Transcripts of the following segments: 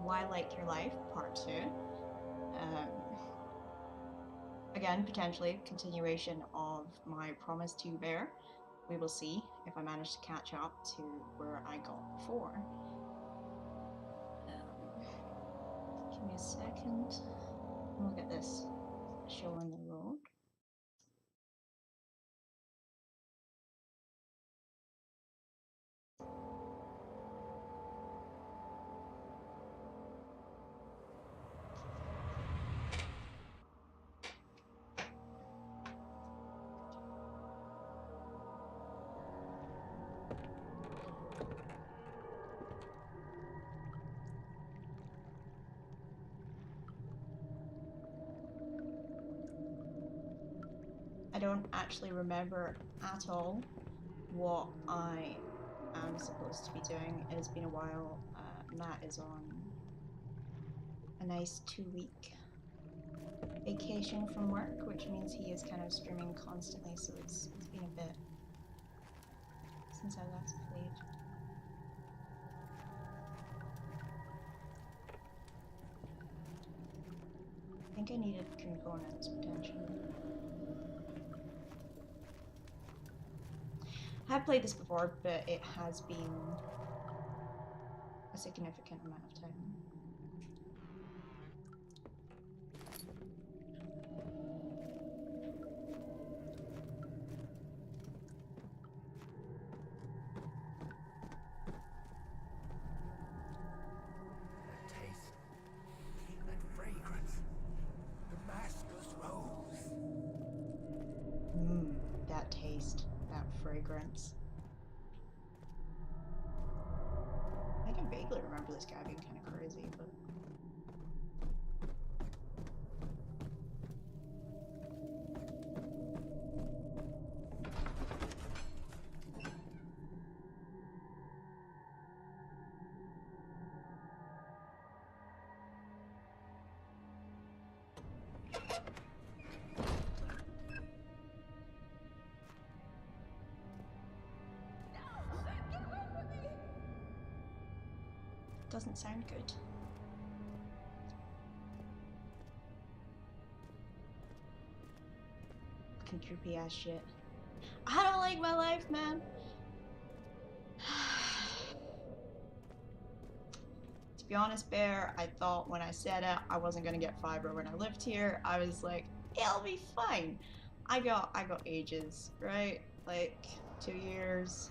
Why Like Your Life Part 2. Again, potentially continuation of my promise to Bear. We will see if I manage to catch up to where I got before. Give me a second. We'll get this show on the road. I don't actually remember at all what I am supposed to be doing. It has been a while. Matt is on a nice 2-week vacation from work, which means he is kind of streaming constantly, so it's been a bit since I last played. I think I needed components potentially. I have played this before, but it has been a significant amount of time. That taste, that fragrance. I can vaguely remember this guy being kind of crazy, but... Doesn't sound good. Fucking droopy ass shit. I don't like my life, man. To be honest, Bear, I thought when I said it, I wasn't gonna get fiber when I lived here. I was like, it'll be fine. I got ages, right? Like 2 years.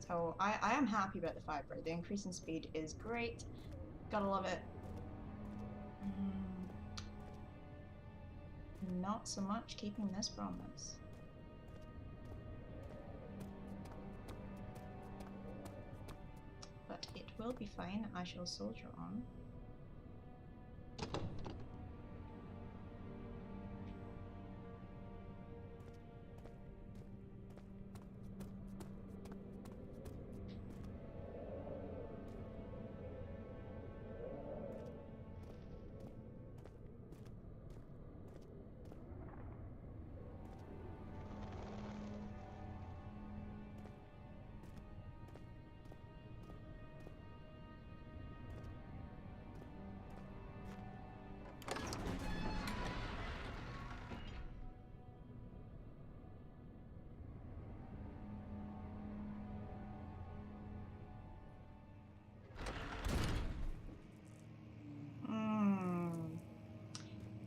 So I am happy about the fiber. The increase in speed is great. Gotta love it. Not so much keeping this promise. But it will be fine. I shall soldier on.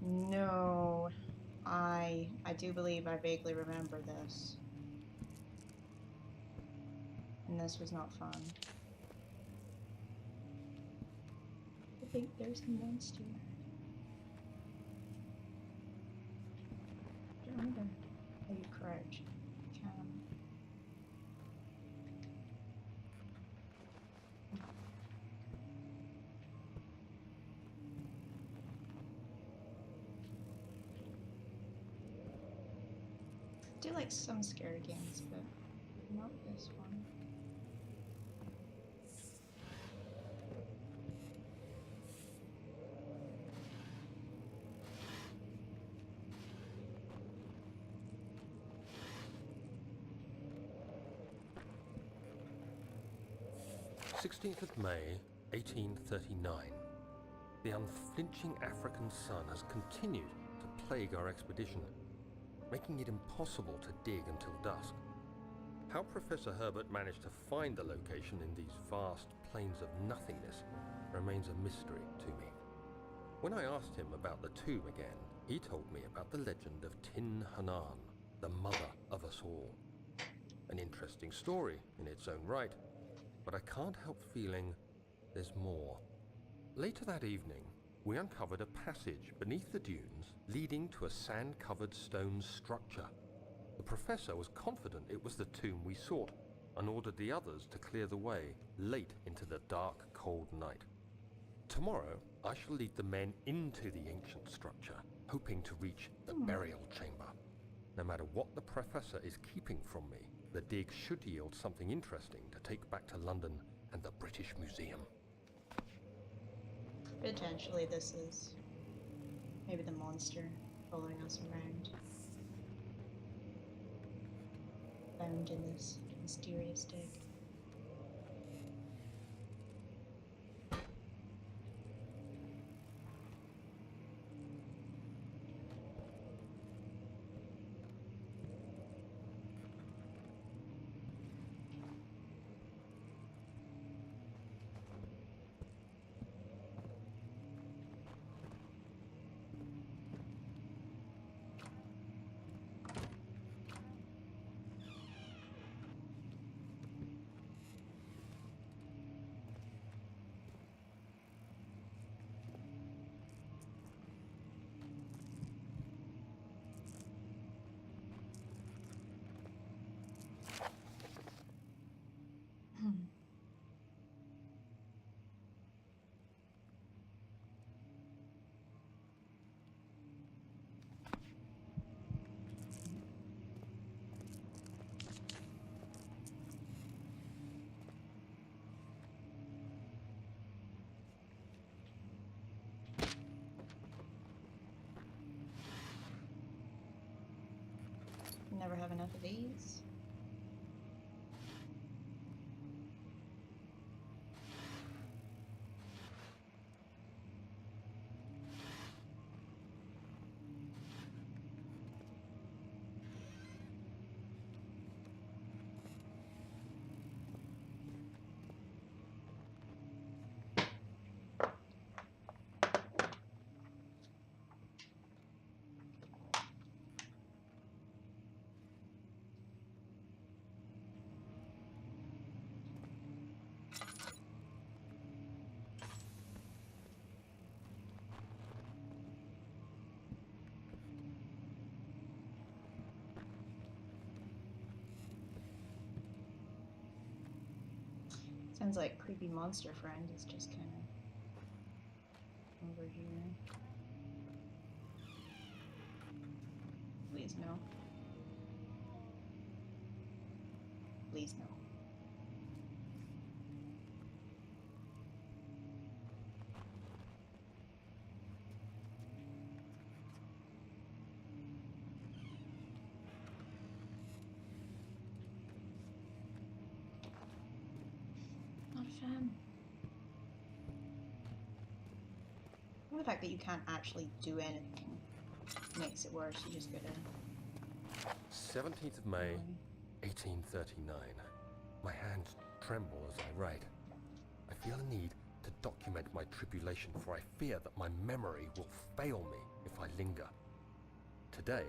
No, I do believe I vaguely remember this. And this was not fun. I think there's a monster. I don't remember how you crouch. You can. I do like some scary games, but not this one. 16th of May, 1839. The unflinching African sun has continued to plague our expedition, making it impossible to dig until dusk. How Professor Herbert managed to find the location in these vast plains of nothingness remains a mystery to me. When I asked him about the tomb again, he told me about the legend of Tin Hanan, the mother of us all. An interesting story in its own right, but I can't help feeling there's more. Later that evening, we uncovered a passage beneath the dunes leading to a sand-covered stone structure. The professor was confident it was the tomb we sought and ordered the others to clear the way late into the dark, cold night. Tomorrow, I shall lead the men into the ancient structure, hoping to reach the burial chamber. No matter what the professor is keeping from me, the dig should yield something interesting to take back to London and the British Museum. Potentially this is maybe the monster following us around. Found in this mysterious dig. Never have enough of these. Sounds like creepy monster friend is just kind of over here. Please no. Please no. Not a fan. Well, the fact that you can't actually do anything makes it worse. You just gotta... 17th of May, 1839. My hands tremble as I write. I feel a need to document my tribulation, for I fear that my memory will fail me if I linger. Today,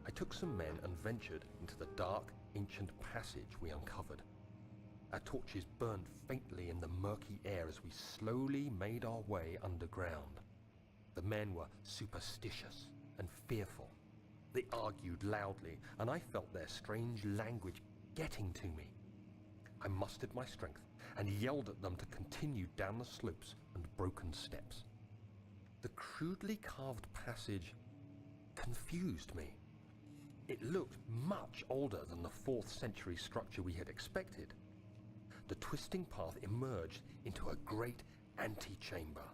I took some men and ventured into the dark, ancient passage we uncovered. Our torches burned faintly in the murky air as we slowly made our way underground. The men were superstitious and fearful. They argued loudly, and I felt their strange language getting to me. I mustered my strength and yelled at them to continue down the slopes and broken steps. The crudely carved passage confused me. It looked much older than the 4th century structure we had expected. The twisting path emerged into a great antechamber.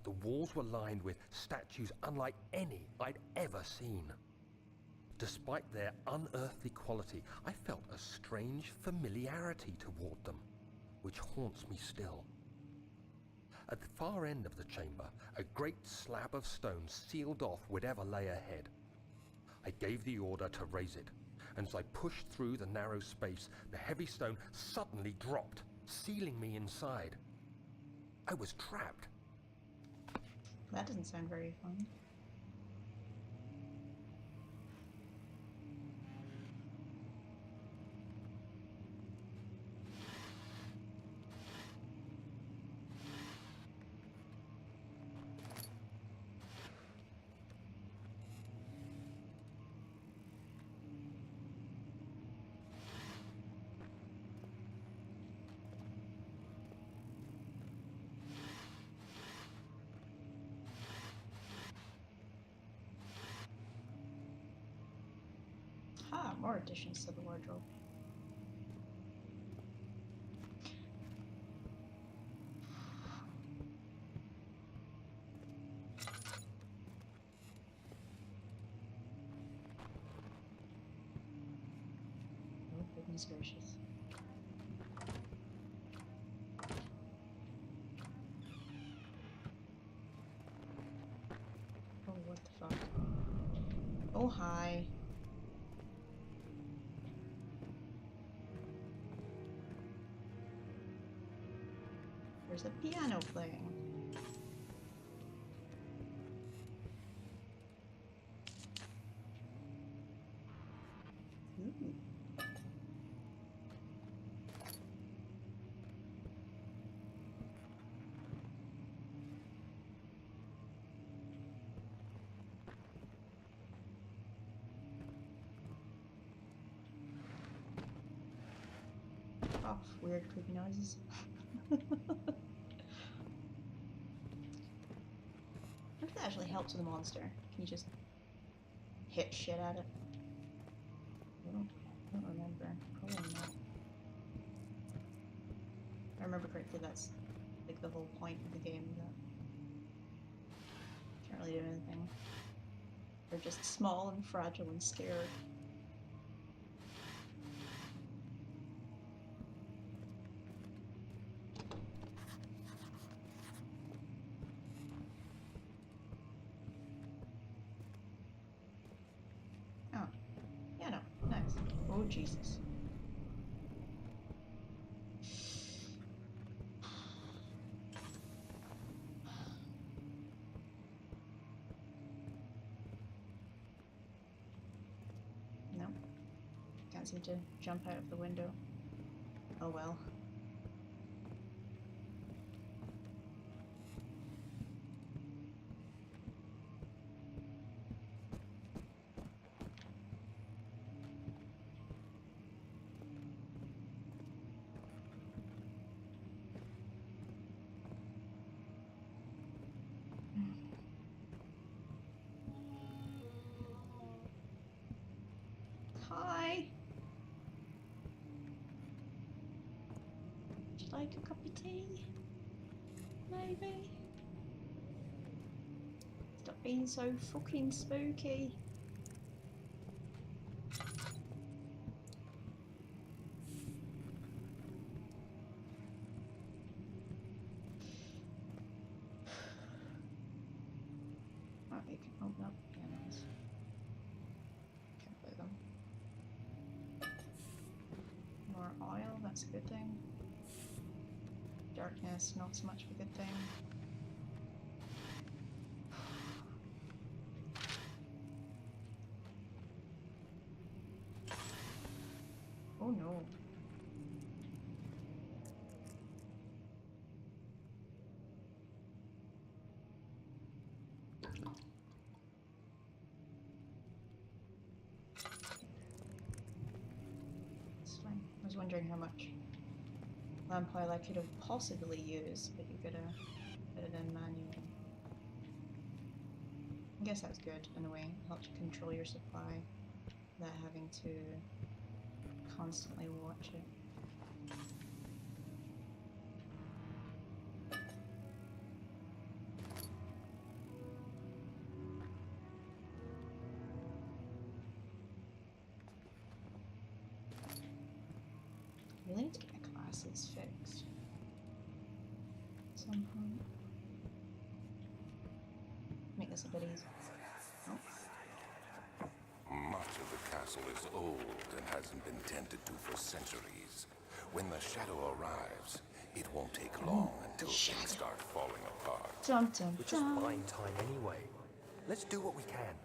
The walls were lined with statues unlike any I'd ever seen. Despite their unearthly quality, I felt a strange familiarity toward them. which haunts me still. At the far end of the chamber, a great slab of stone sealed off whatever lay ahead. I gave the order to raise it, and as I pushed through the narrow space, the heavy stone suddenly dropped, sealing me inside. I was trapped. That doesn't sound very fun. Ah, more additions to the wardrobe. Oh, goodness gracious. Oh, what the fuck? Oh, hi. There's a piano playing. Ooh. Oh, weird creepy noises. I wonder if that actually helps with the monster. Can you just hit shit at it? I don't remember. Probably not. If I remember correctly, that's like the whole point of the game, that can't really do anything. They're just small and fragile and scared. Oh, yeah, no, nice. Oh, Jesus. No, can't seem to jump out of the window. Oh well. Hi. Would you like a cup of tea? Maybe? Stop being so fucking spooky. Oh, you can open up pianos. Can't play them. More oil, that's a good thing. Darkness, not so much of a good thing. Oh no. It's fine. I was wondering how much lamp oil I could have possibly used, but you gotta put it in manually. I guess that's good in a way. It helps you control your supply without having to constantly watch it. I really need to get my glasses fixed. some point. Make this a bit easier. Oh. Much of the castle is old and hasn't been tended to for centuries. When the shadow arrives, it won't take long until things start falling apart. Dun, dun, We're just buying time anyway. Let's do what we can.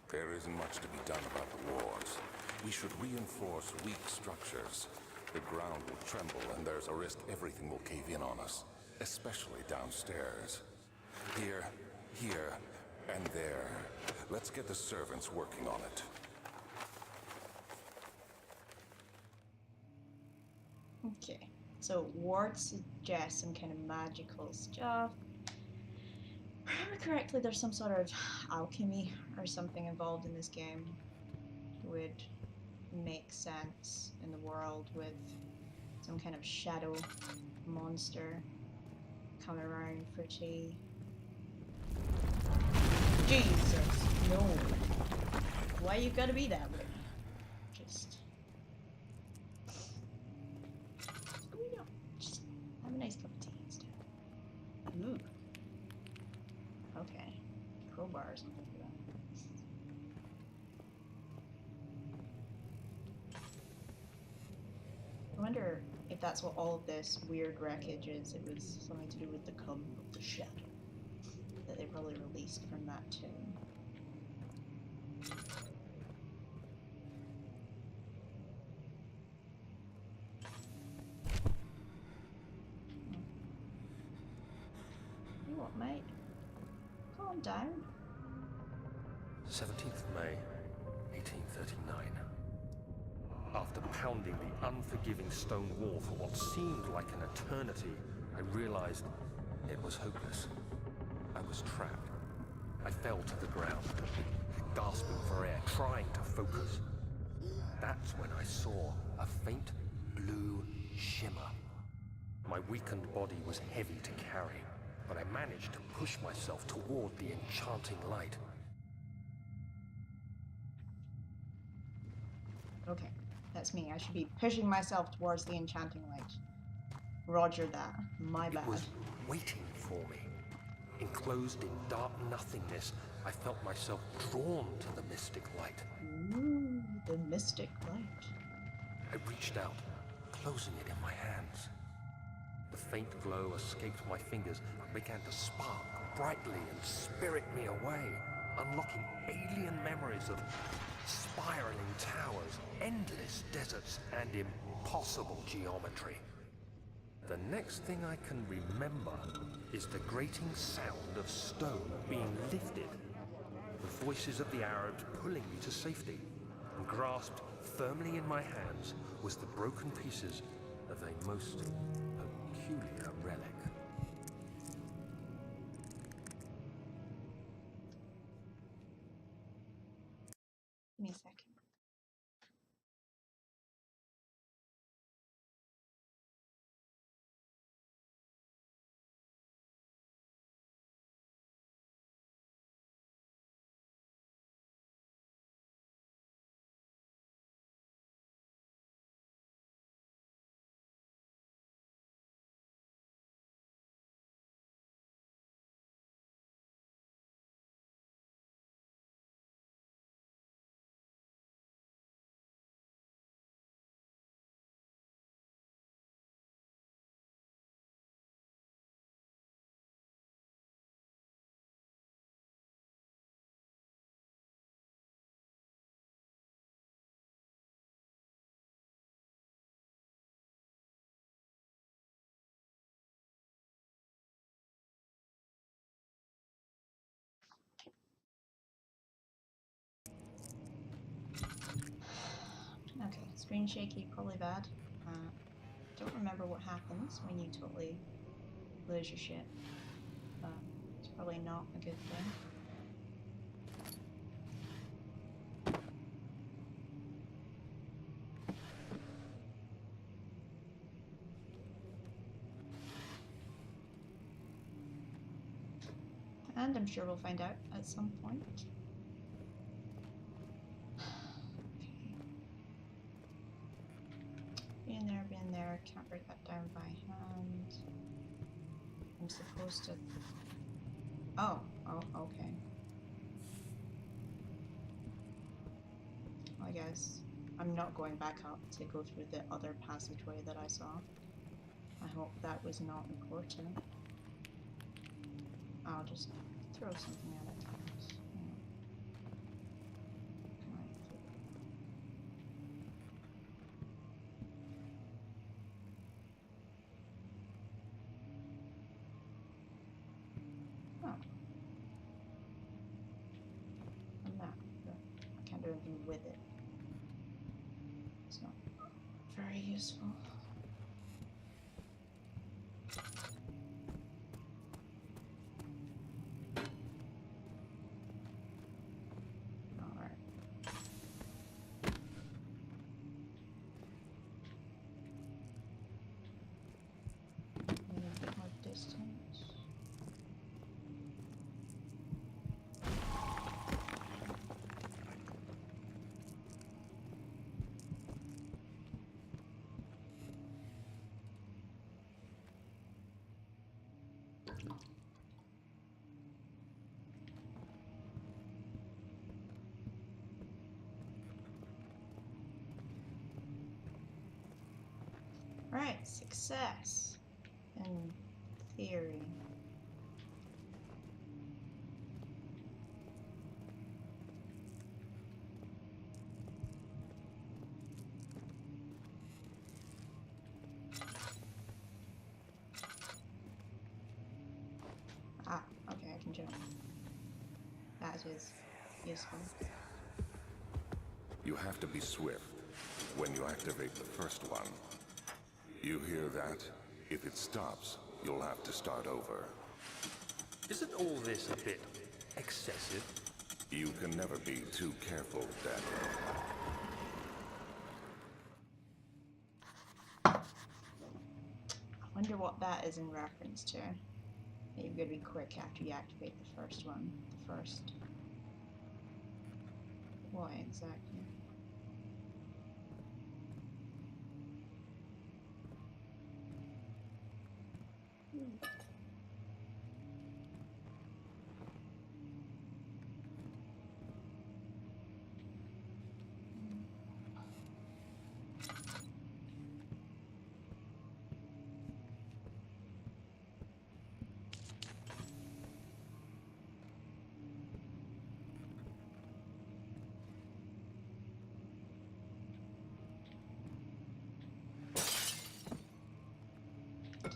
There isn't much to be done about the walls. We should reinforce weak structures. The ground will tremble and there's a risk everything will cave in on us, especially downstairs. Here, and there. Let's get the servants working on it. Okay, so Ward suggests some kind of magical stuff. If I remember correctly, there's some sort of alchemy or something involved in this game. Would make sense in the world with some kind of shadow monster coming around for tea. Jesus, no. Why you gotta be that way? Just have a nice cup of tea instead. Ooh. Okay. Crowbar or something for that. I wonder if that's what all of this weird wreckage is. It was something to do with the Come of the Shadow that they probably released from that tomb. You what, mate? Calm down. 17th of May, 1839. After pounding the unforgiving stone wall for what seemed like an eternity, I realized it was hopeless. I was trapped. I fell to the ground, gasping for air, trying to focus. That's when I saw a faint blue shimmer. My weakened body was heavy to carry, but I managed to push myself toward the enchanting light. Okay, that's me. I should be pushing myself towards the enchanting light. Roger that. My bad. It was waiting for me. Enclosed in dark nothingness, I felt myself drawn to the mystic light. Ooh, the mystic light. I reached out, closing it in my hands. The faint glow escaped my fingers and began to spark brightly and spirit me away, unlocking alien memories of spiraling towers, endless deserts, and impossible geometry. The next thing I can remember is the grating sound of stone being lifted, the voices of the Arabs pulling me to safety, and grasped firmly in my hands was the broken pieces of a most peculiar relic. Give me a second. Okay, screen shaky, probably bad. Don't remember what happens when you totally lose your shit. It's probably not a good thing. And I'm sure we'll find out at some point. Been there, can't break that down by hand. I'm supposed supposed to... Oh, okay. I guess I'm not going back up to go through the other passageway that I saw. I hope that was not important. I'll just throw something at it. Oh. A map, but I can't do anything with it. It's not very useful. Alright. Maybe a bit more distance. Right, success in theory. Ah, okay, I can jump. That is useful. You have to be swift when you activate the first one. You hear that? If it stops, you'll have to start over. Isn't all this a bit excessive? You can never be too careful, Daniel. I wonder what that is in reference to. You've got to be quick after you activate the first one. The first. What exactly?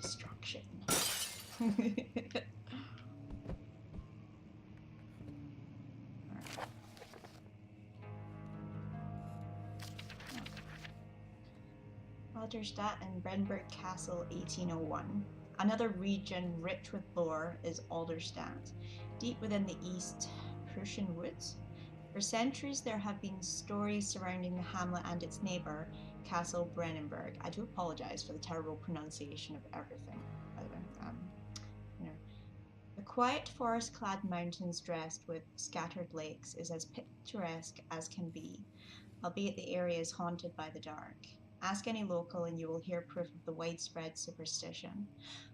Destruction. Alderstadt and Brenberg Castle, 1801. Another region rich with lore is Alderstadt, deep within the East Prussian woods. For centuries, there have been stories surrounding the hamlet and its neighbour, Castle Brennenburg. I do apologise for the terrible pronunciation of everything, by the way. The quiet forest-clad mountains dressed with scattered lakes is as picturesque as can be, albeit the area is haunted by the dark. Ask any local and you will hear proof of the widespread superstition.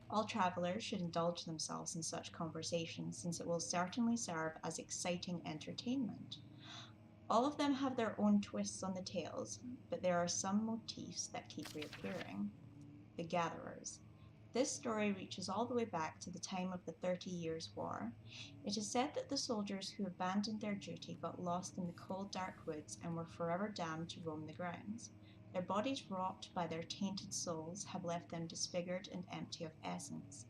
All travellers should indulge themselves in such conversations, since it will certainly serve as exciting entertainment. All of them have their own twists on the tales, but there are some motifs that keep reappearing. The Gatherers. This story reaches all the way back to the time of the 30 Years' War. It is said that the soldiers who abandoned their duty got lost in the cold, dark woods and were forever damned to roam the grounds. Their bodies, wrought by their tainted souls, have left them disfigured and empty of essence.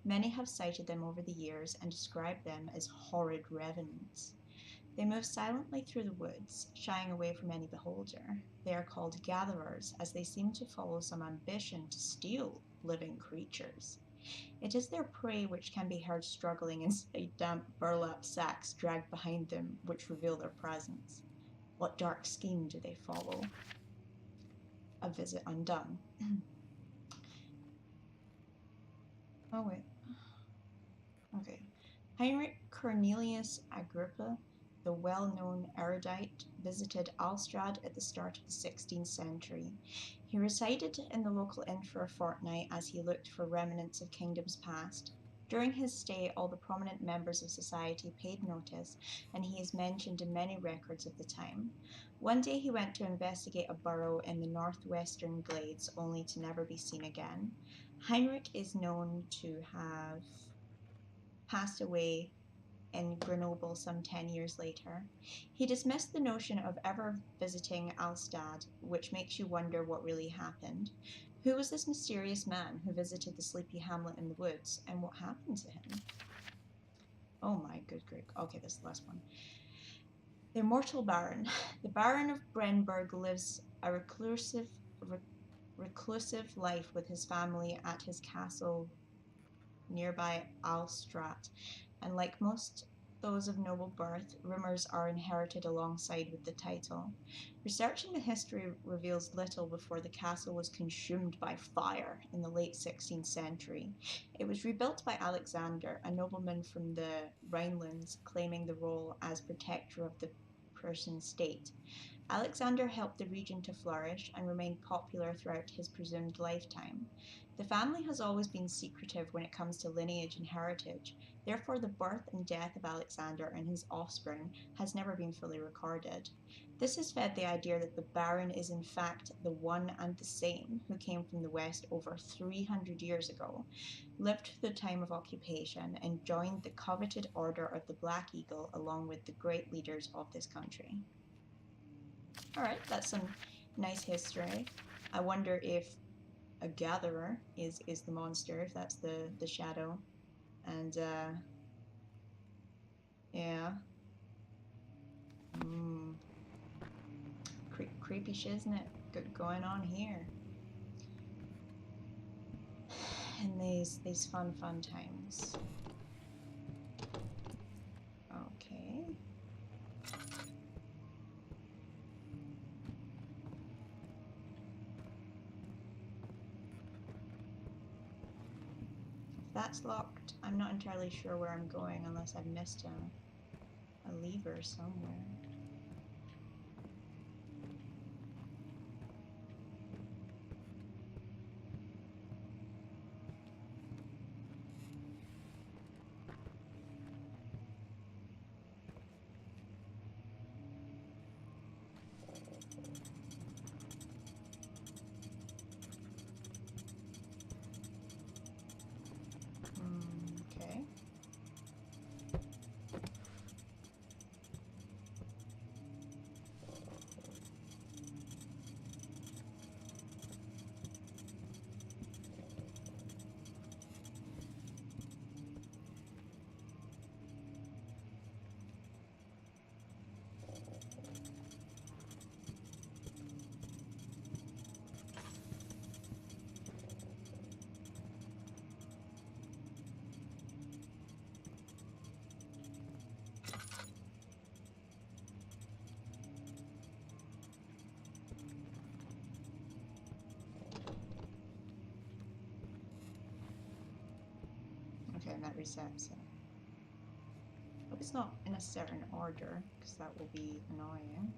Many have cited them over the years and described them as horrid revenants. They move silently through the woods, shying away from any beholder. They are called gatherers, as they seem to follow some ambition to steal living creatures. It is their prey which can be heard struggling inside damp burlap sacks dragged behind them, which reveal their presence. What dark scheme do they follow? A visit undone. Oh, wait. Okay. Heinrich Cornelius Agrippa, the well-known erudite, visited Alstrad at the start of the 16th century. He resided in the local inn for a fortnight as he looked for remnants of kingdoms past. During his stay, all the prominent members of society paid notice, and he is mentioned in many records of the time. One day he went to investigate a burrow in the northwestern glades, only to never be seen again. Heinrich is known to have passed away in Grenoble some 10 years later. He dismissed the notion of ever visiting Alstad, which makes you wonder what really happened. Who was this mysterious man who visited the sleepy hamlet in the woods, and what happened to him? Oh my good grief. Okay, this is the last one. The immortal Baron. The Baron of Brenberg lives a reclusive life with his family at his castle nearby Alstrat, and like most those of noble birth, rumours are inherited alongside with the title. Researching the history reveals little before the castle was consumed by fire in the late 16th century. It was rebuilt by Alexander, a nobleman from the Rhinelands, claiming the role as protector of the Prussian state. Alexander helped the region to flourish and remained popular throughout his presumed lifetime. The family has always been secretive when it comes to lineage and heritage, therefore the birth and death of Alexander and his offspring has never been fully recorded. This has fed the idea that the Baron is in fact the one and the same who came from the west over 300 years ago, lived through the time of occupation, and joined the coveted Order of the Black Eagle along with the great leaders of this country. Alright, that's some nice history. I wonder if a gatherer is the monster, if that's the shadow. And yeah. Creepy shiznit going on here. And these fun times. Okay. If that's locked, I'm not entirely sure where I'm going unless I've missed a lever somewhere. Okay. Okay, and that resets it. Hope it's not in a certain order, because that will be annoying.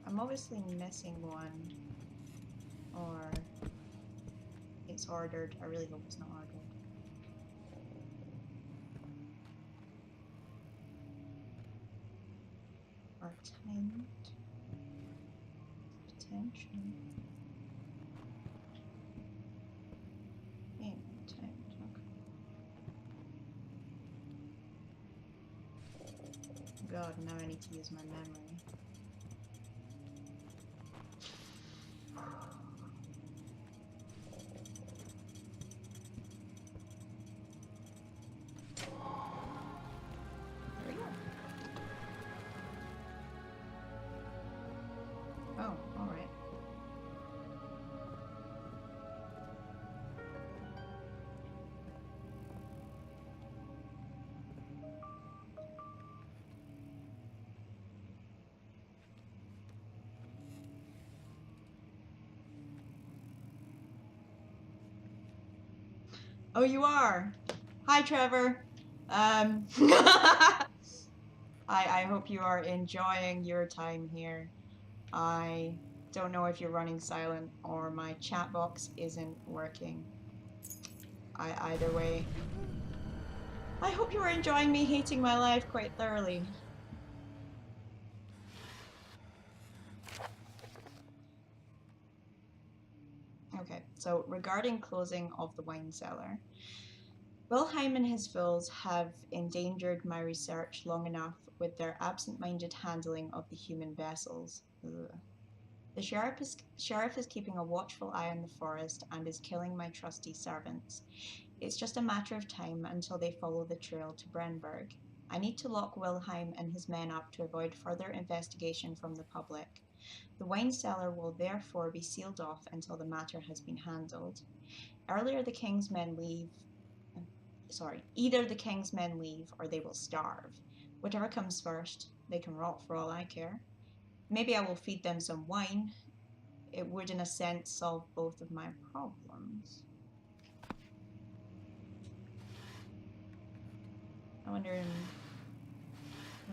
I'm obviously missing one, or it's ordered. I really hope it's not ordered. are timed. Potentially. Yeah, timed. Okay. God, now I need to use my memory. There we go. Oh, alright. Oh, you are. Hi, Trevor. I hope you are enjoying your time here. I don't know if you're running silent or my chat box isn't working. Either way, I hope you are enjoying me hating my life quite thoroughly. Okay, so regarding closing of the wine cellar, Wilhelm and his fools have endangered my research long enough with their absent-minded handling of the human vessels. Ugh. The sheriff is keeping a watchful eye on the forest and is killing my trusty servants. It's just a matter of time until they follow the trail to Brenberg. I need to lock Wilhelm and his men up to avoid further investigation from the public. The wine cellar will therefore be sealed off until the matter has been handled. Either the king's men leave or they will starve. Whatever comes first, they can rot for all I care. Maybe I will feed them some wine. It would, in a sense, solve both of my problems. I wonder in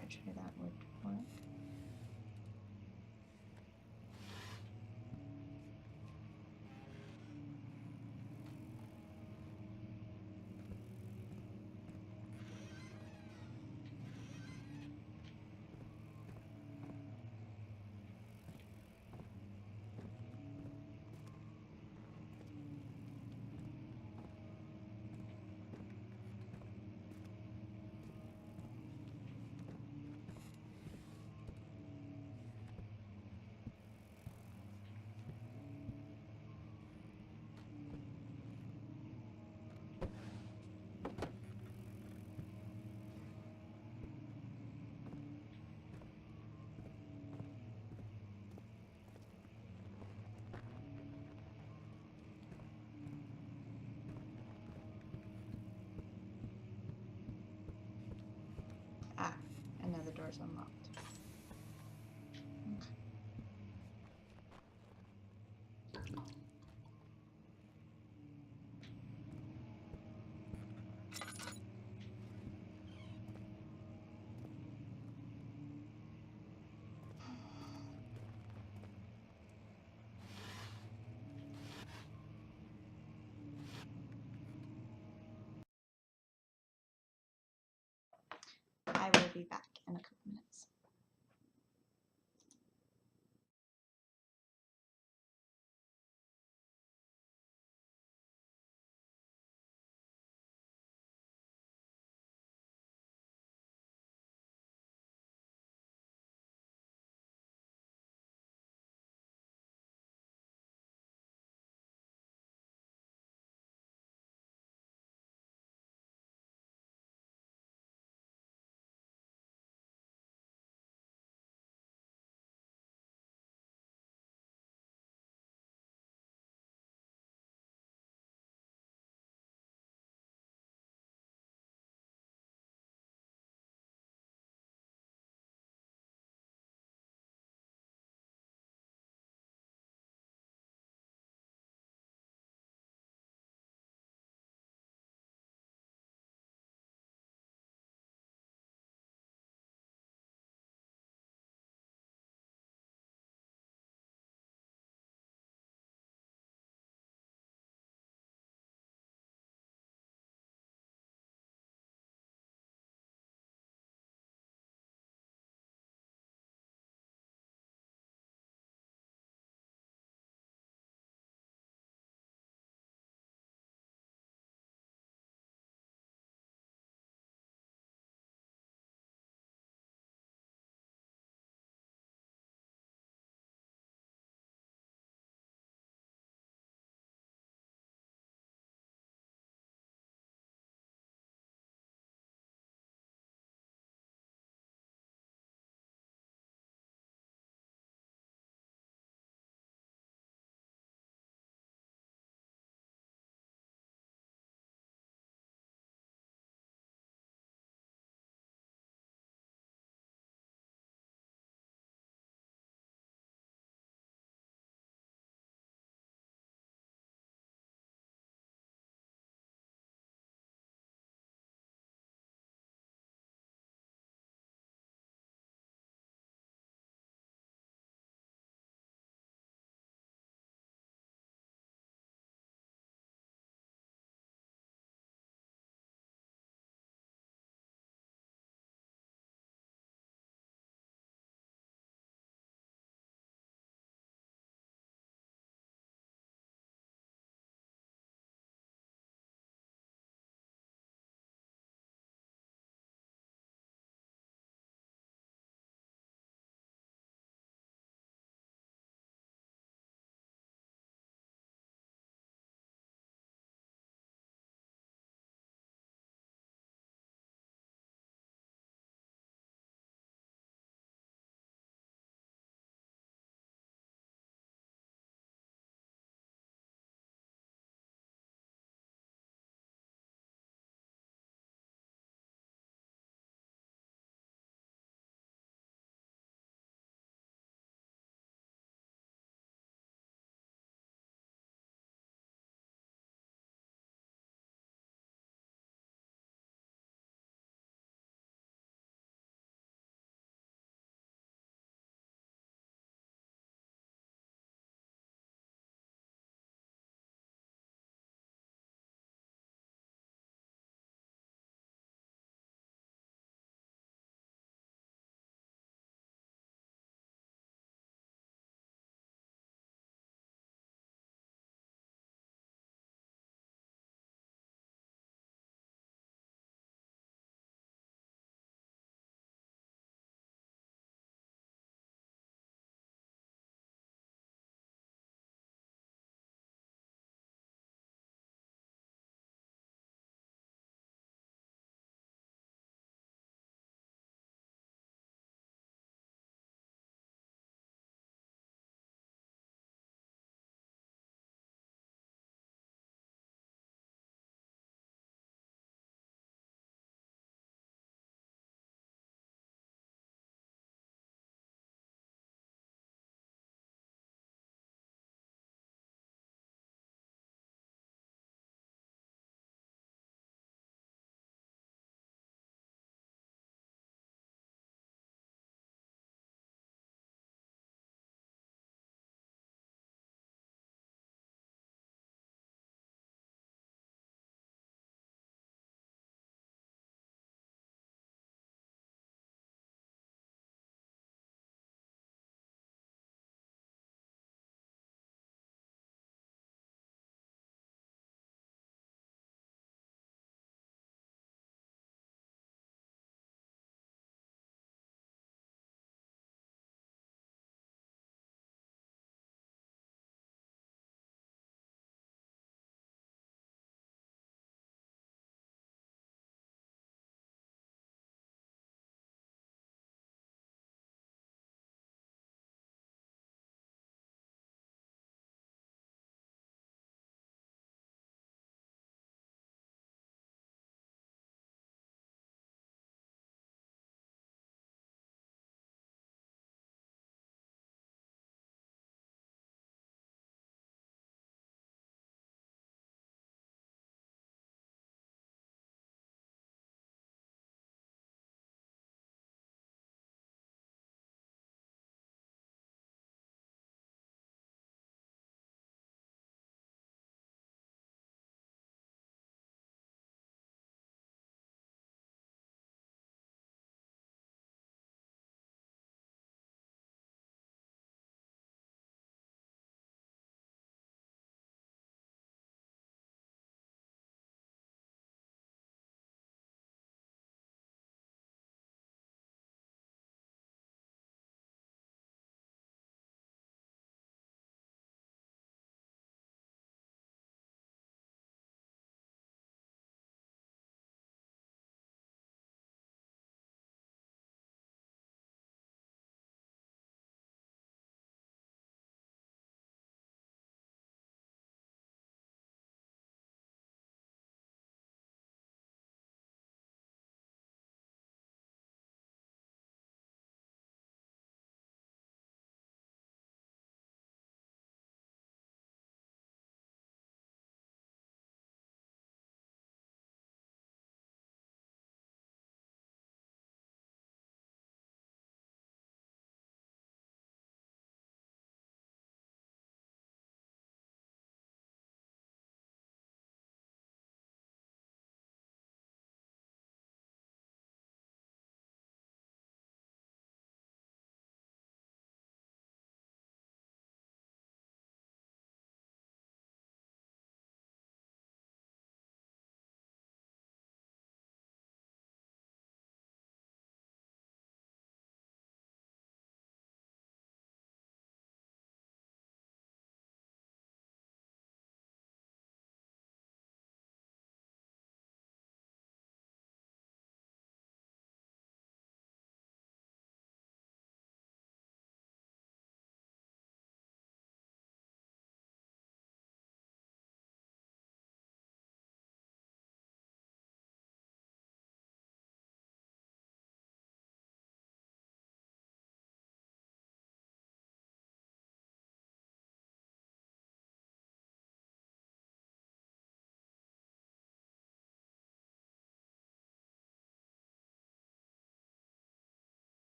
which way that would work. Ah, and now the door's unlocked. I will be back in a couple minutes.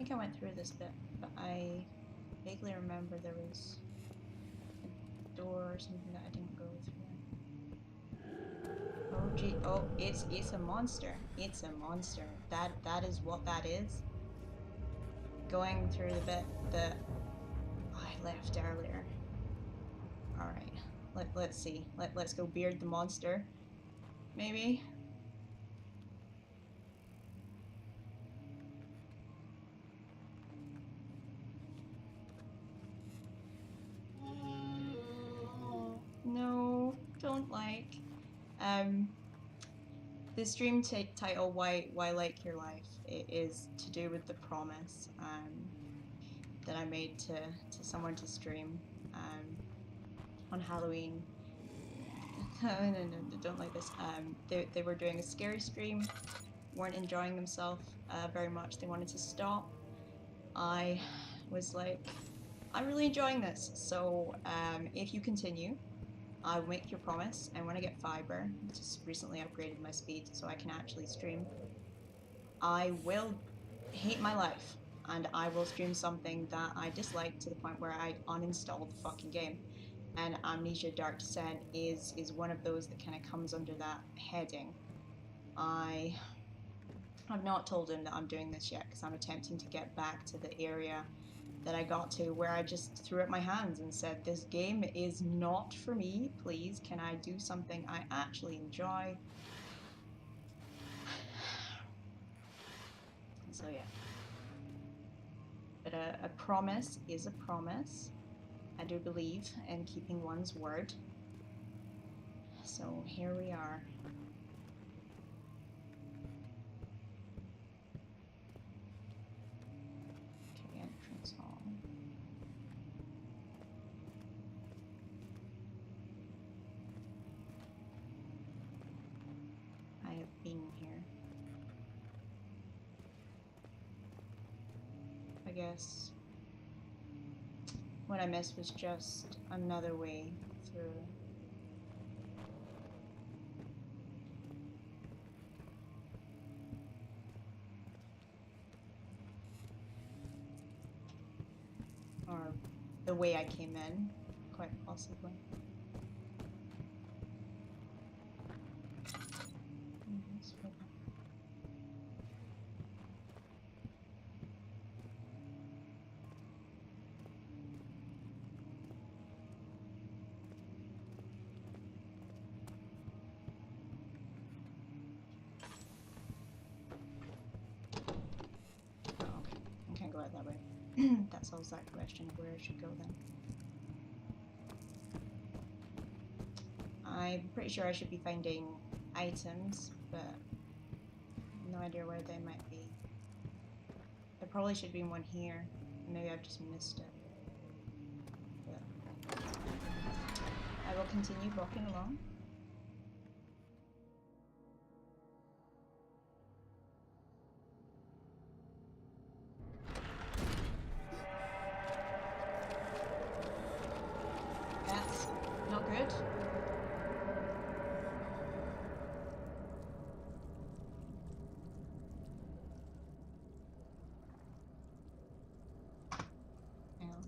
think I went through this bit, but I vaguely remember there was a door or something that I didn't go through. Oh gee, oh, it's a monster. It's a monster. That is what that is. Going through the bit that I left earlier. Alright, let's see. Let's go beard the monster. Maybe? No, don't like. The stream title, Why Like Your Life, it is to do with the promise that I made to someone to stream on Halloween. No, don't like this. They were doing a scary stream, weren't enjoying themselves very much. They wanted to stop. I was like, I'm really enjoying this, so if you continue, I will make your promise, and when I get fiber, just recently upgraded my speed so I can actually stream, I will hate my life, and I will stream something that I dislike to the point where I uninstall the fucking game. And Amnesia Dark Descent is one of those that kind of comes under that heading. I've not told him that I'm doing this yet because I'm attempting to get back to the area that I got to where I just threw up my hands and said, this game is not for me, please, can I do something I actually enjoy? So yeah. But a promise is a promise. I do believe in keeping one's word. So here we are. Okay, entrance hall. I have been here. I guess what I missed was just another way through. Or the way I came in, quite possibly. Go out that way. That solves that question of where I should go then. I'm pretty sure I should be finding items, but no idea where they might be. There probably should be one here. Maybe I've just missed it. But I will continue walking along. That's not good. Hang on.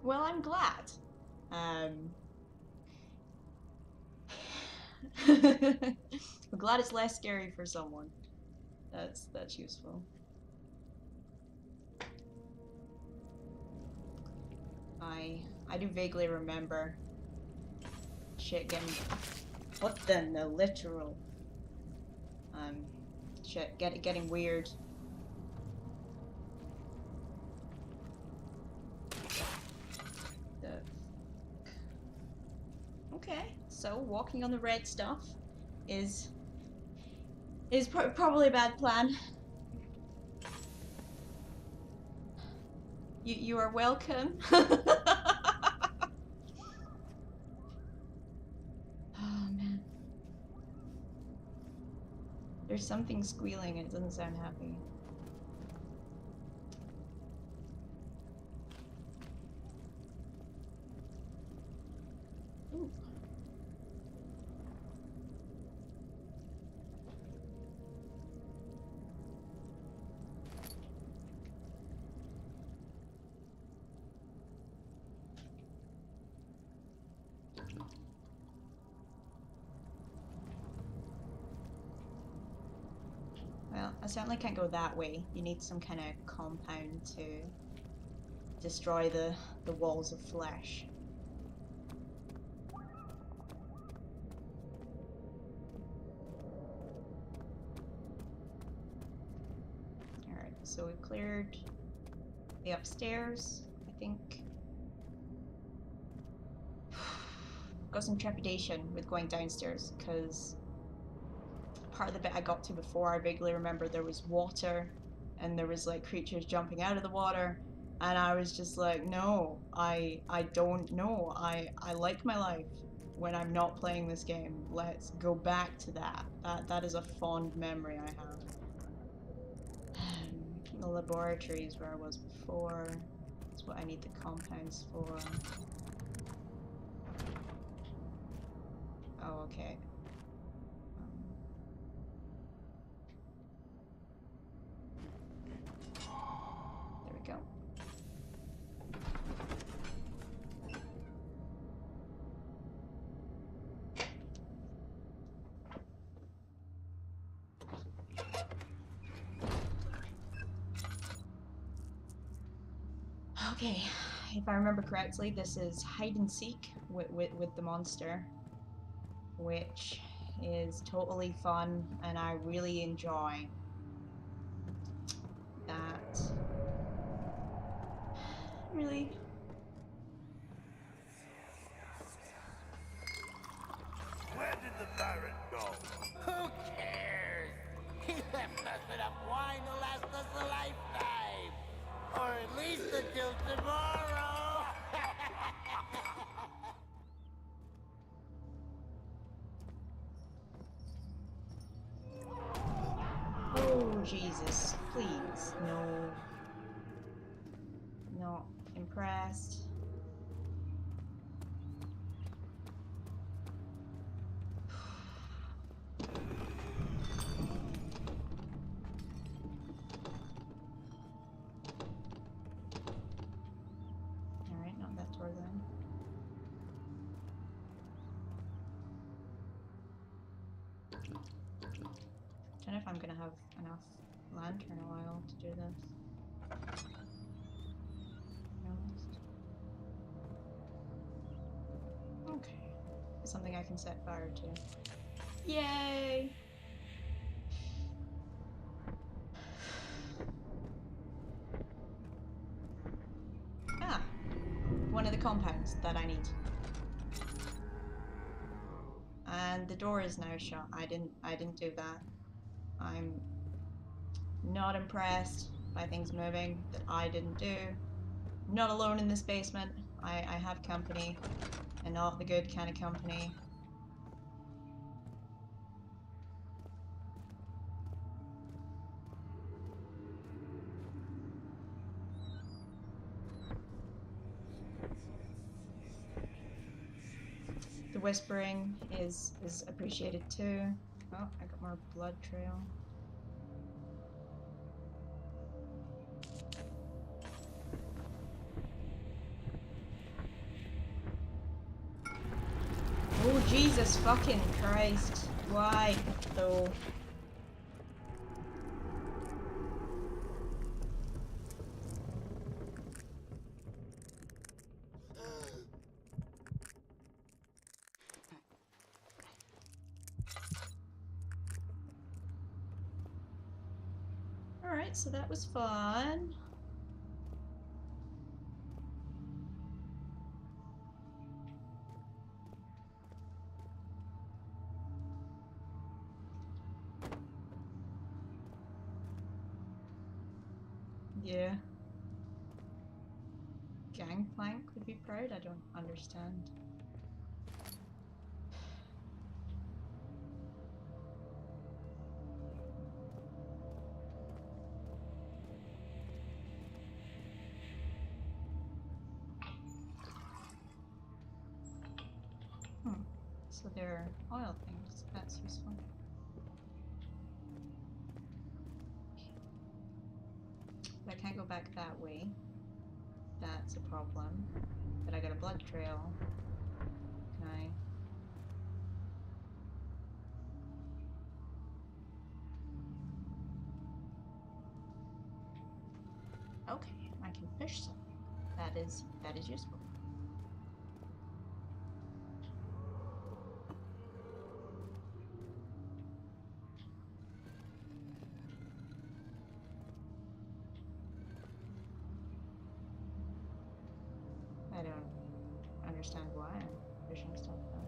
Well, I'm glad. I'm glad it's less scary for someone. That's useful. I do vaguely remember shit getting what the literal shit getting weird. Okay, so walking on the red stuff is probably a bad plan. You are welcome. Oh man. There's something squealing and it doesn't sound happy. Ooh. Well, I certainly can't go that way. You need some kind of compound to destroy the walls of flesh. Alright, so we've cleared the upstairs, I think. Got some trepidation with going downstairs, because part of the bit I got to before, I vaguely remember there was water and there was like creatures jumping out of the water, and I was just like, no, I don't know. I like my life when I'm not playing this game. Let's go back to that. That is a fond memory I have. The laboratory is where I was before. That's what I need the compounds for. Oh, okay. There we go. Okay, if I remember correctly, this is hide and seek with the monster, which is totally fun, and I really enjoy that. Really? Where did the Baron go? Who cares? He left us enough wine to last us a lifetime. Or at least until tomorrow. Oh, Jesus. Please. No. Not impressed. Alright, not that door then. Don't know if I'm gonna have enough lantern oil to do this. Okay. Something I can set fire to. Yay! Ah! One of the compounds that I need. And the door is now shut. I didn't do that. I'm not impressed by things moving that I didn't do. I'm not alone in this basement. I have company, and not the good kind of company. The whispering is appreciated too. Oh, I got more blood trail. Oh, Jesus fucking Christ. Why, though? Alright, so that was fun. Yeah. Gangplank would be proud? I don't understand. So they're oil things. That's useful. But I can't go back that way. That's a problem. But I got a blood trail. Can I? Okay, I can fish some. That is useful. I don't understand why I'm fishing stuff though.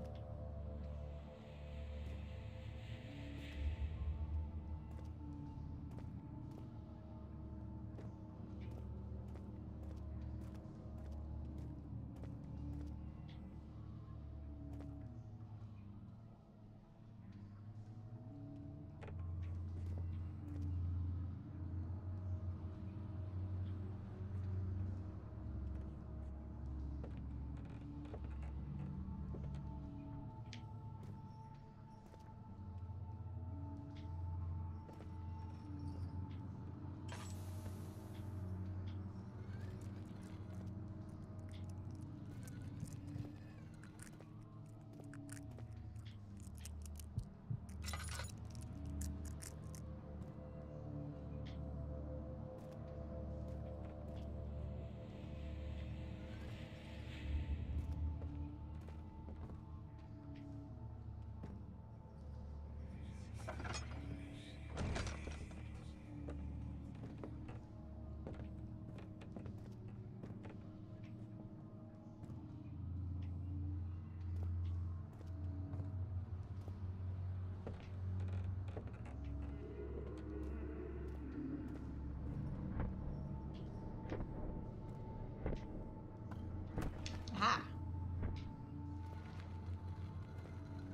Aha!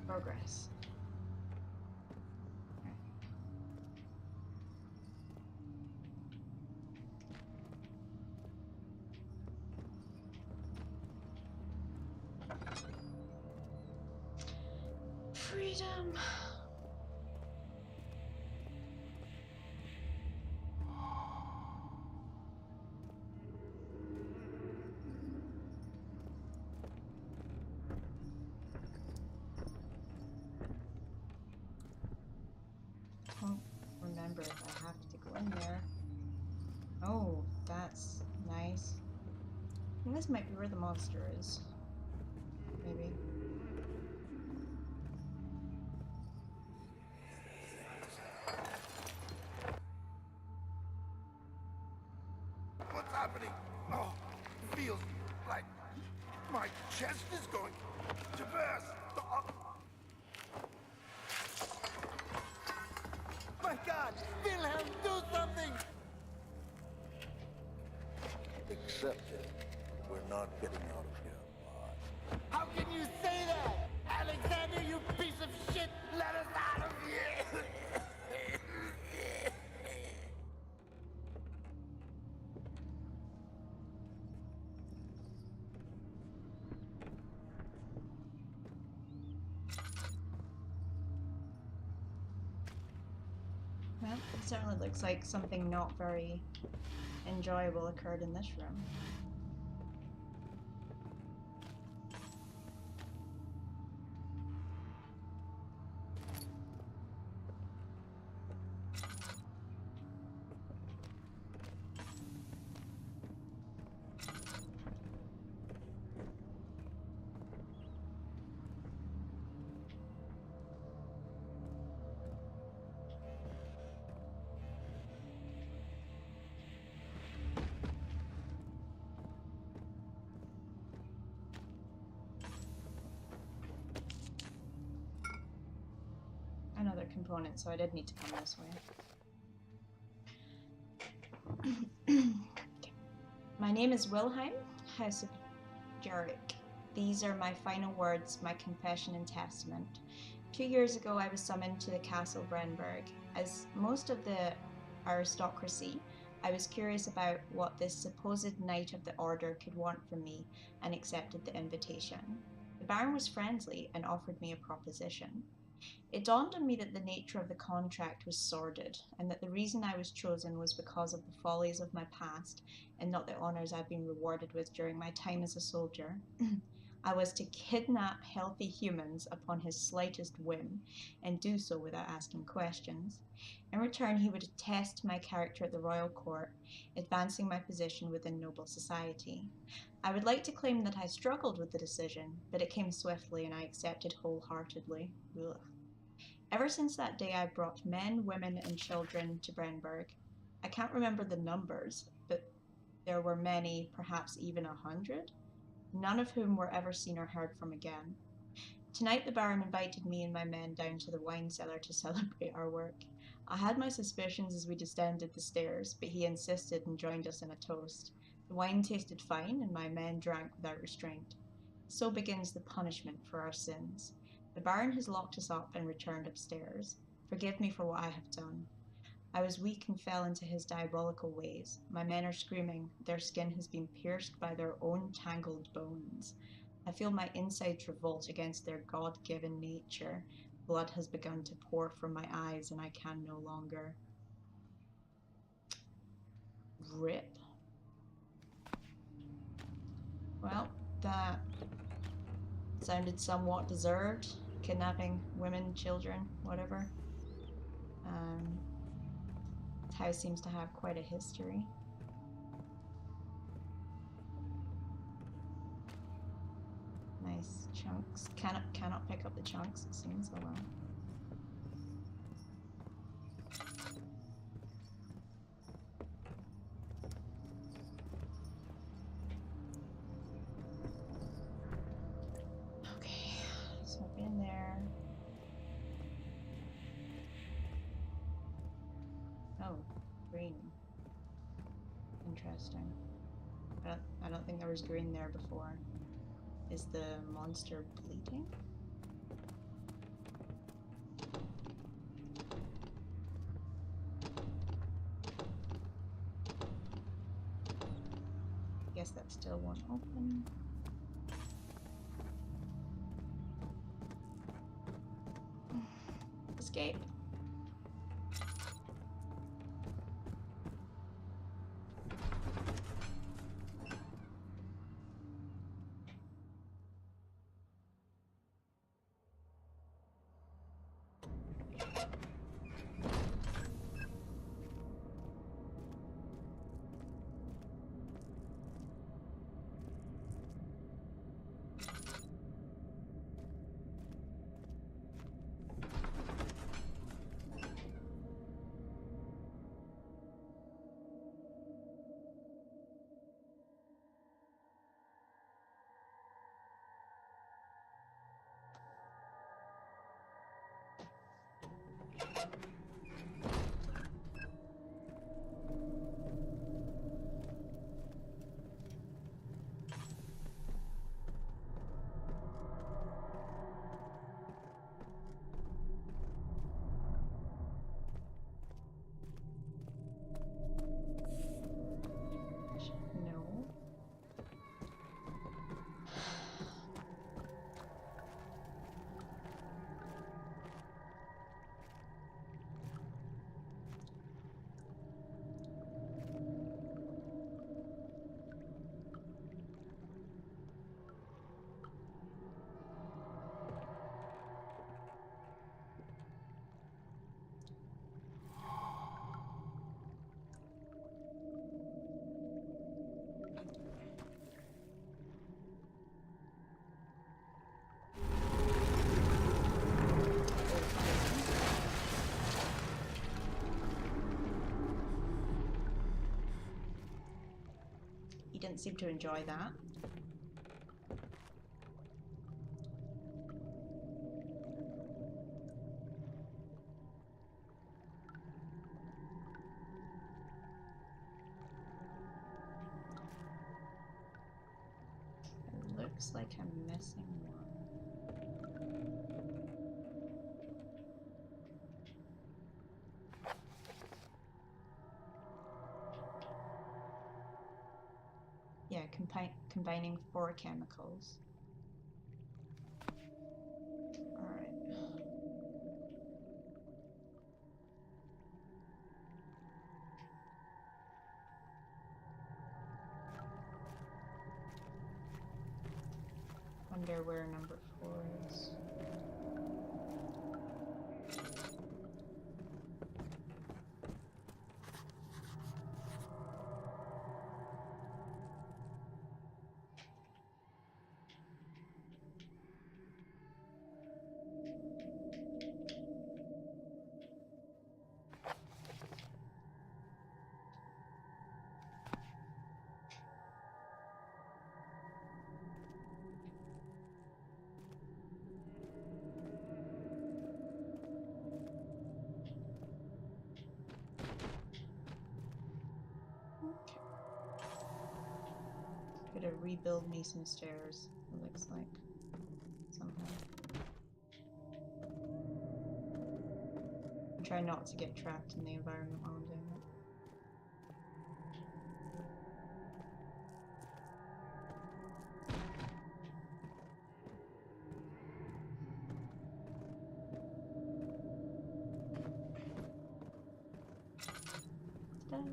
Progress. Freedom. Don't remember if I have to go in there. Oh, that's nice. I think this might be where the monster is. Maybe. What's happening? Oh, it feels like my chest is going to burst. Oh. My God! Wilhelm, do something! Accept it. We're not getting out of here alive. How can you say that? Alexander, you piece of shit! Let us out of here! Well, it certainly looks like something not very enjoyable occurred in this room. Another component, so I did need to come this way. My name is Wilhelm, House of Jurek. These are my final words, my confession and testament. 2 years ago, I was summoned to the Castle Brenberg. As most of the aristocracy, I was curious about what this supposed Knight of the Order could want from me and accepted the invitation. The Baron was friendly and offered me a proposition. It dawned on me that the nature of the contract was sordid, and that the reason I was chosen was because of the follies of my past and not the honours I'd been rewarded with during my time as a soldier. I was to kidnap healthy humans upon his slightest whim, and do so without asking questions. In return, he would test my character at the royal court, advancing my position within noble society. I would like to claim that I struggled with the decision, but it came swiftly and I accepted wholeheartedly. Ugh. Ever since that day, I've brought men, women, and children to Brenberg. I can't remember the numbers, but there were many, perhaps even 100, none of whom were ever seen or heard from again. Tonight, the Baron invited me and my men down to the wine cellar to celebrate our work. I had my suspicions as we descended the stairs, but he insisted and joined us in a toast. The wine tasted fine, and my men drank without restraint. So begins the punishment for our sins. The Baron has locked us up and returned upstairs. Forgive me for what I have done. I was weak and fell into his diabolical ways. My men are screaming. Their skin has been pierced by their own tangled bones. I feel my insides revolt against their God-given nature. Blood has begun to pour from my eyes, and I can no longer. Rip. Well, that sounded somewhat deserved. Kidnapping women, children, whatever. This house seems to have quite a history. Nice chunks. Cannot pick up the chunks, it seems. Oh well. Okay, so I've been there. Oh, green. Interesting. I don't think there was green there before. Is the monster bleeding? Guess that still won't open. Escape. No. He didn't seem to enjoy that. It looks like I'm missing one. Yeah, combining 4 chemicals. Wonder where number 4 is. Gotta rebuild me some stairs, it looks like. Somehow. Try not to get trapped in the environment while I'm doing it. Ta-da.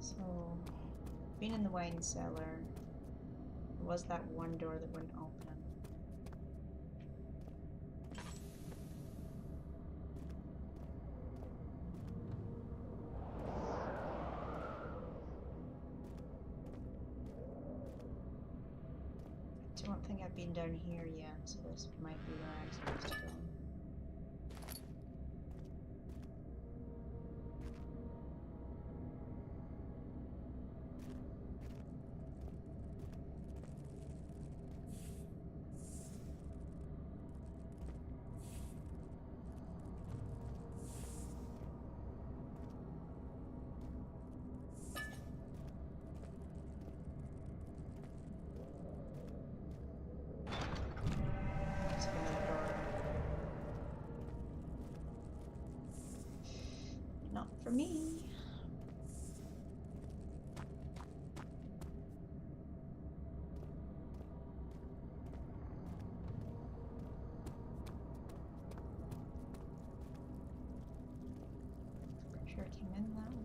So, being in the wine cellar, there was that one door that wouldn't open. I don't think I've been down here yet, so this might be where I'm supposed to go. Not for me. Sure it came in that way.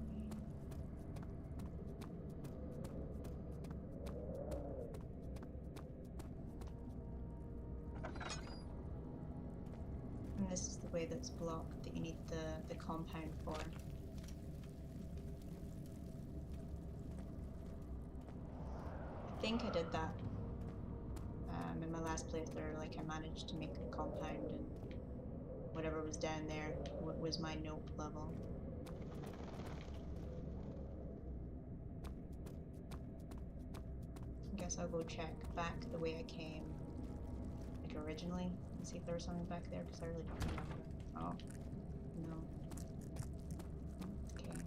And this is the way that's blocked that you need the compound for. I think I did that in my last playthrough. Like, I managed to make a compound, and whatever was down there was my nope level. I guess I'll go check back the way I came, like originally, and see if there was something back there, because I really don't remember. Oh, no. Okay.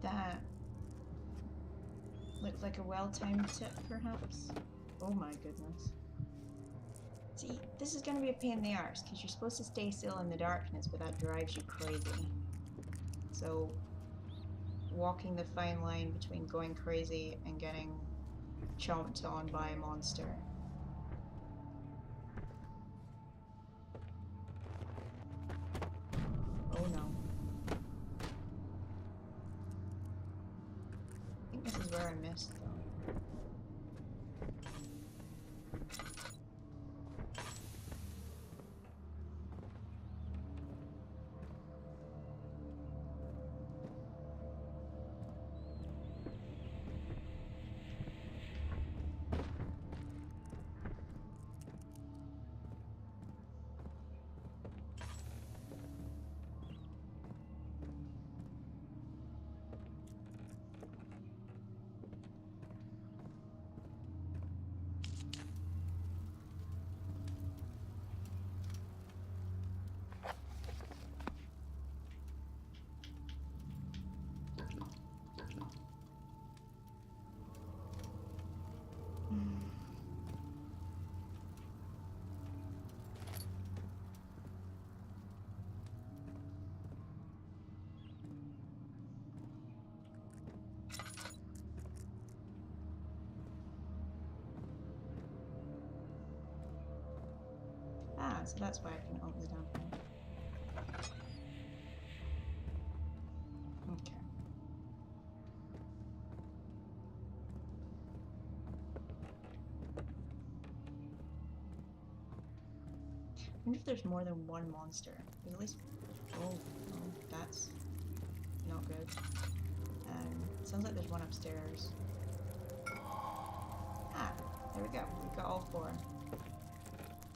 That looked like a well-timed tip, perhaps. Oh my goodness. See, this is gonna be a pain in the arse, because you're supposed to stay still in the darkness, but that drives you crazy. So, walking the fine line between going crazy and getting chomped on by a monster. Oh no. I think this is where I missed though. Ah, so that's why I can open the damn thing. Okay. I wonder if there's more than one monster. There's at least... Oh, oh, that's not good. Sounds like there's one upstairs. Ah, there we go. We've got all four.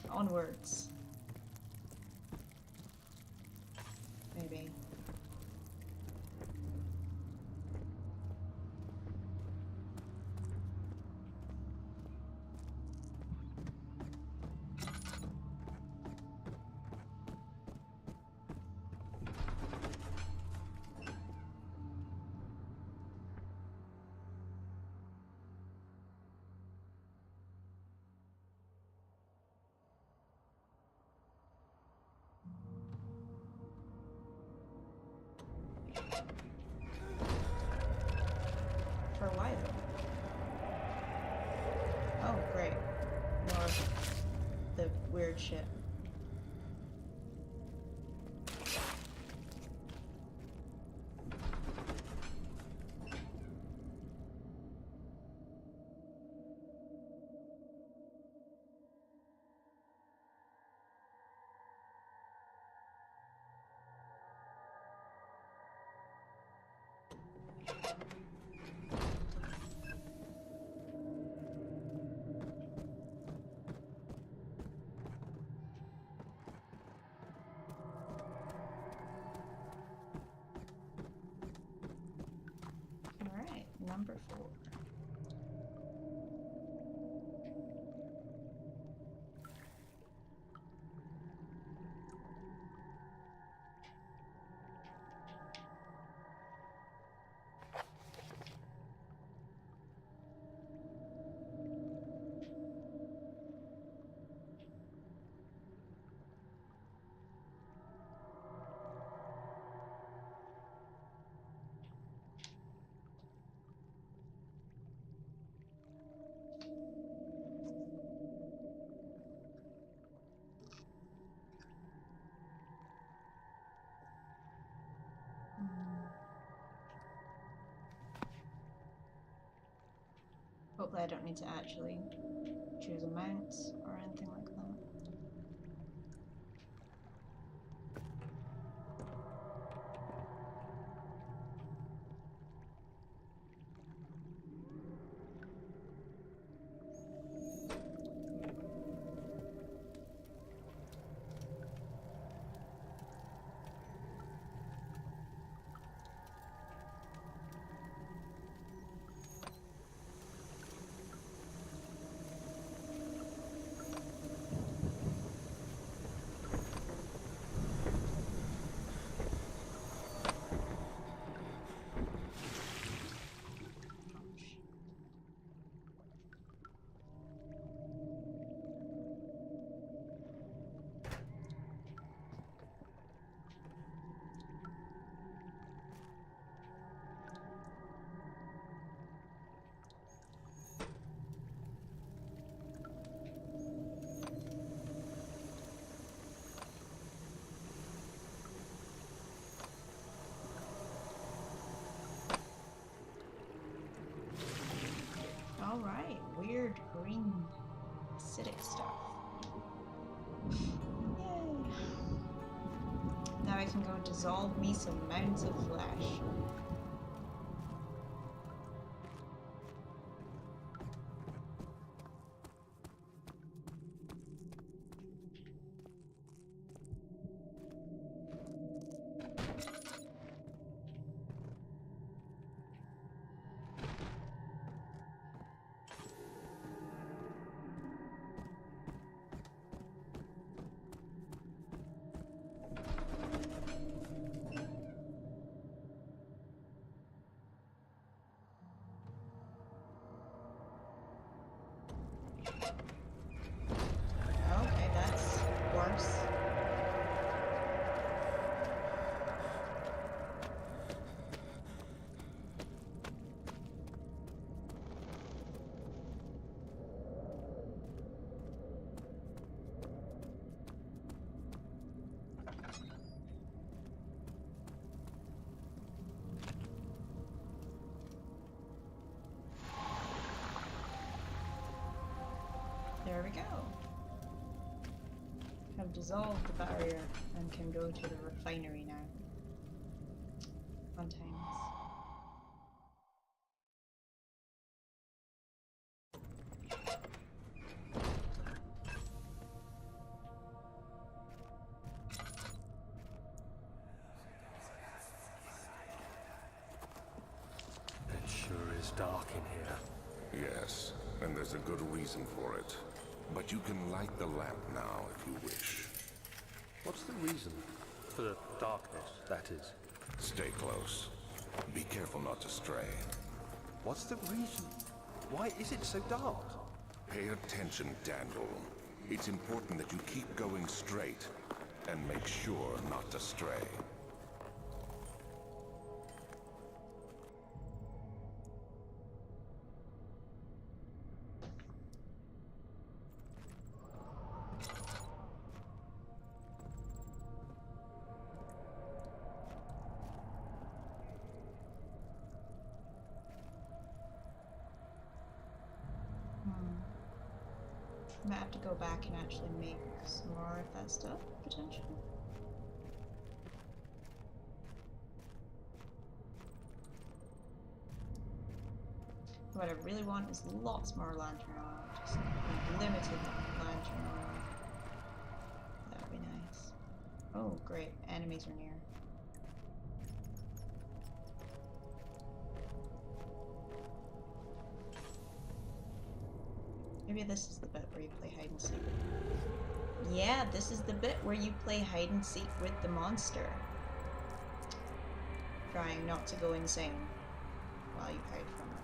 Onwards. Maybe. For a while. Oh, great. More of the weird shit. Alright, number 4. Hopefully I don't need to actually choose a mount or anything like that. weird green acidic stuff. Yay! Now I can go dissolve me some mounds of flesh. Okay, that's worse. There we go. Have dissolved the barrier and can go to the refinery now. Fun times. It sure is dark in here. Yes, and there's a good reason for it. But you can light the lamp now if you wish. What's the reason? For the darkness, that is. Stay close. Be careful not to stray. What's the reason? Why is it so dark? Pay attention, Daniel. It's important that you keep going straight and make sure not to stray. I might have to go back and actually make some more of that stuff, potentially. What I really want is lots more lantern oil, just unlimited lantern oil. That would be nice. Oh, great, enemies are near. Maybe this is the bit where you play hide and seek. Yeah, this is the bit where you play hide and seek with the monster. Trying not to go insane while you hide from it.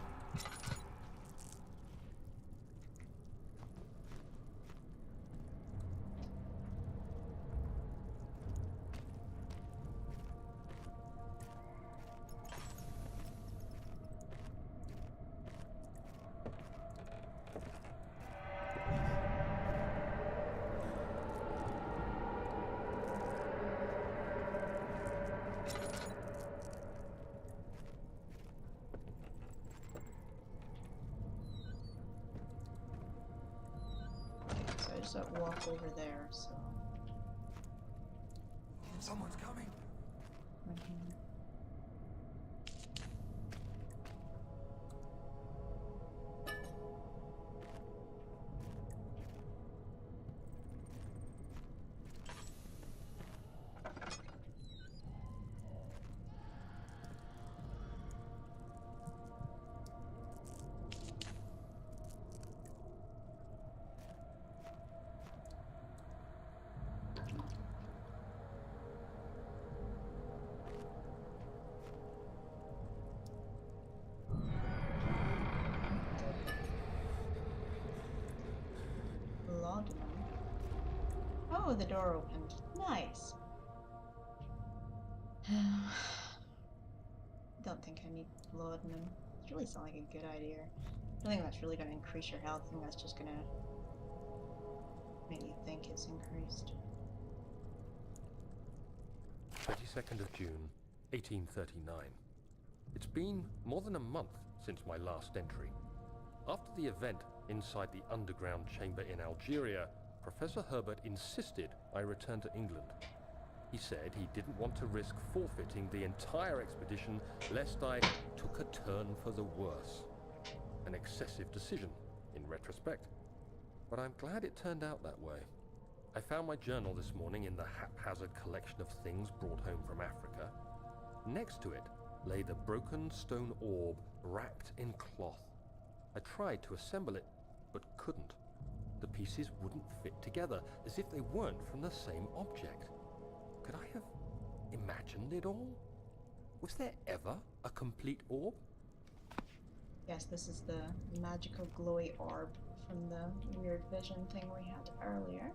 Walk over there, so Someone's coming. Oh, the door opened. Nice. Don't think I need laudanum. It really sounds like a good idea. I don't think that's really going to increase your health. I think that's just going to make you think it's increased. 22nd of June, 1839. It's been more than a month since my last entry. After the event, Inside the underground chamber in Algeria, Professor Herbert insisted I return to England. He said he didn't want to risk forfeiting the entire expedition lest I took a turn for the worse. An excessive decision, in retrospect. But I'm glad it turned out that way. I found my journal this morning in the haphazard collection of things brought home from Africa. Next to it lay the broken stone orb wrapped in cloth. I tried to assemble it, but couldn't. The pieces wouldn't fit together, as if they weren't from the same object. Could I have imagined it all? Was there ever a complete orb? Yes, this is the magical glowy orb from the weird vision thing we had earlier.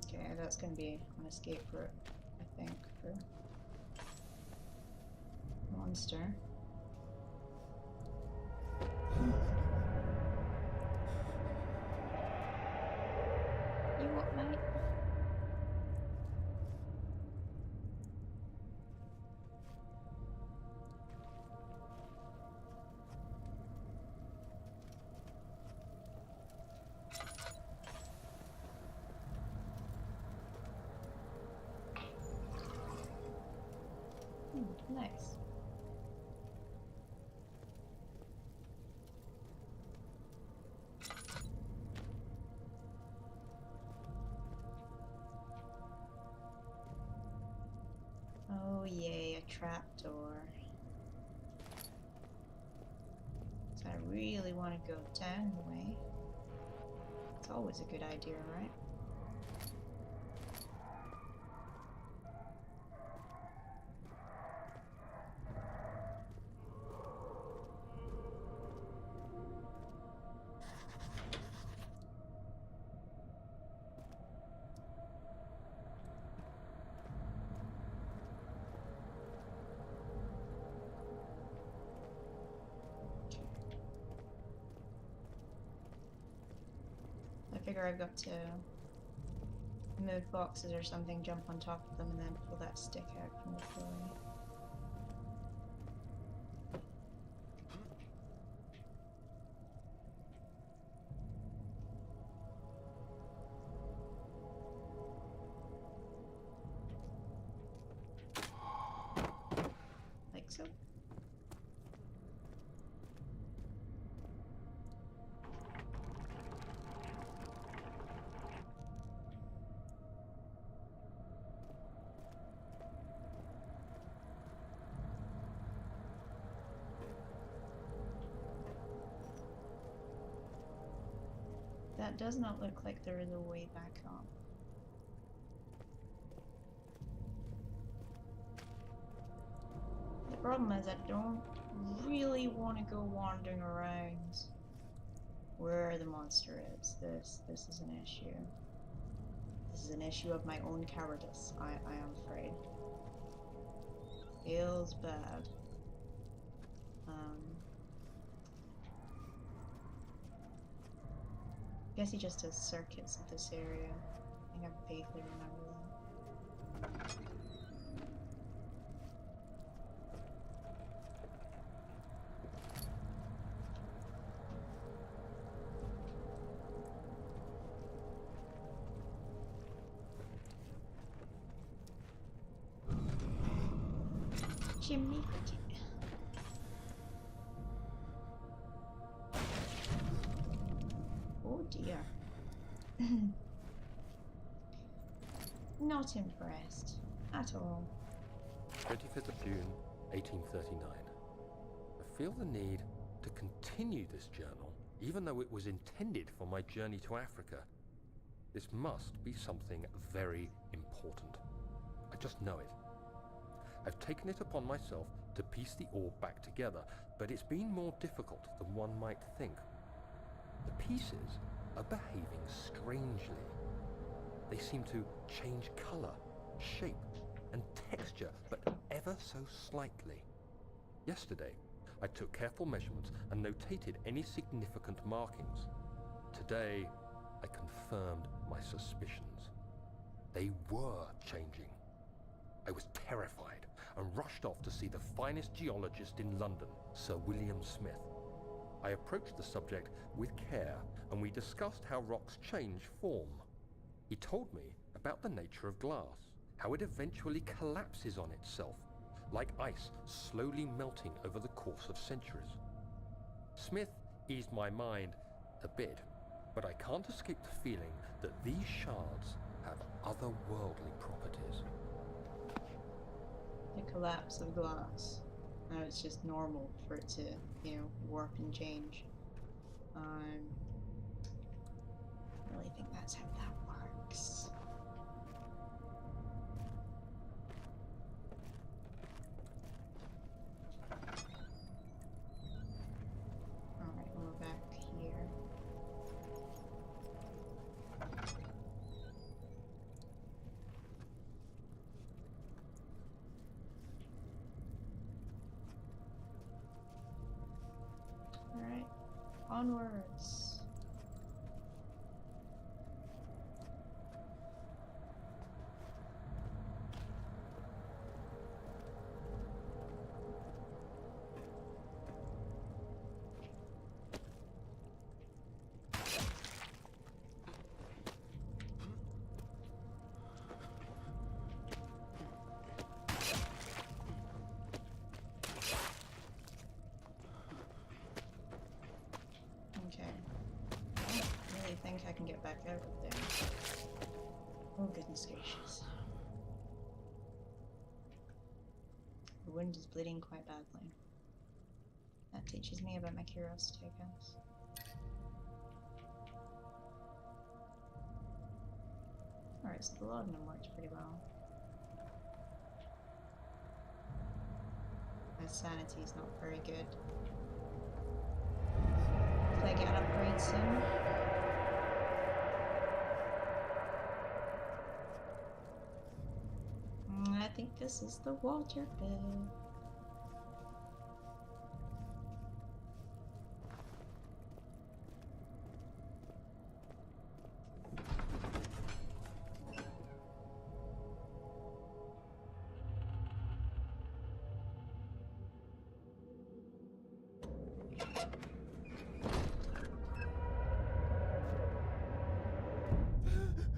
Okay, that's going to be an escape route, I think, for monster. You what, mate? Nice. Oh yay, a trapdoor. So I really want to go down the way. It's always a good idea, right? I figure I've got to move boxes or something, jump on top of them, and then pull that stick out from the floor. Like so. That does not look like there is a way back up. The problem is I don't really want to go wandering around where the monster is. This is an issue. This is an issue of my own cowardice, I am afraid. Feels bad. I guess he just does circuits of this area. I think I vaguely remember that. Chimney cricket. Oh dear. Not impressed at all. 25th of June, 1839. I feel the need to continue this journal, even though it was intended for my journey to Africa. This must be something very important. I just know it. I've taken it upon myself to piece the orb back together, but it's been more difficult than one might think. The pieces are behaving strangely. They seem to change color shape, and texture, but ever so slightly. Yesterday, I took careful measurements and notated any significant markings. Today, I confirmed my suspicions. They were changing. I was terrified and rushed off to see the finest geologist in London, Sir William Smith. I approached the subject with care, and we discussed how rocks change form. He told me about the nature of glass, how it eventually collapses on itself, like ice slowly melting over the course of centuries. Smith eased my mind a bit, but I can't escape the feeling that these shards have otherworldly properties. The collapse of glass. Now it's just normal for it to, warp and change. I really think that's how that works. Alright, we're back here. Alright, onwards. Okay. I don't really think I can get back out of there. Oh, goodness gracious. The wound is bleeding quite badly. That teaches me about my curiosity, I guess. Alright, so the laudanum works pretty well. My sanity is not very good. If I get an upgrade soon. I think this is the water bed.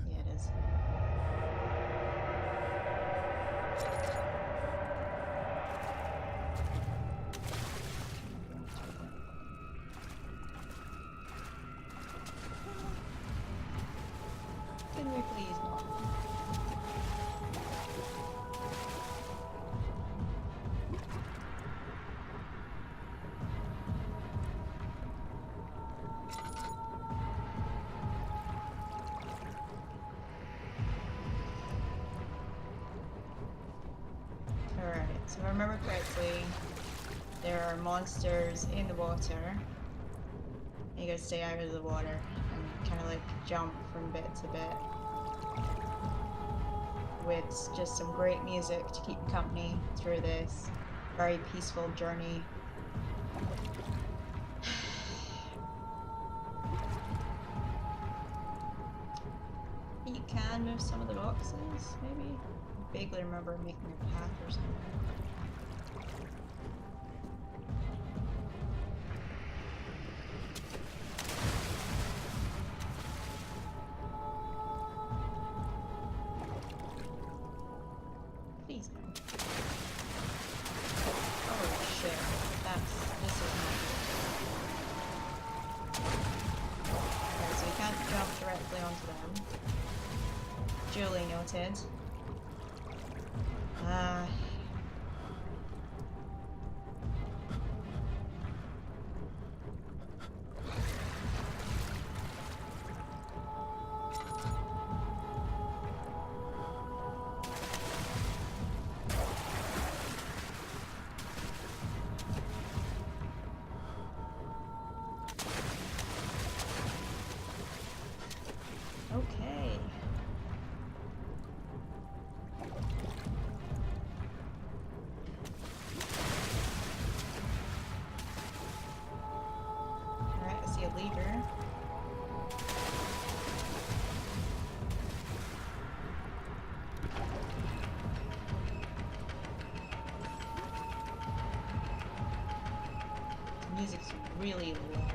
Yeah, it is. Can we please not? Alright, so if I remember correctly, there are monsters in the water. You gotta stay out of the water and kind of like jump from bit to bit. With just some great music to keep you company through this very peaceful journey. You can move some of the boxes, maybe? I vaguely remember making a path or something. Please no. Oh shit. This is not good. Okay, so you can't jump directly onto them. Duly noted. Okay. really loud.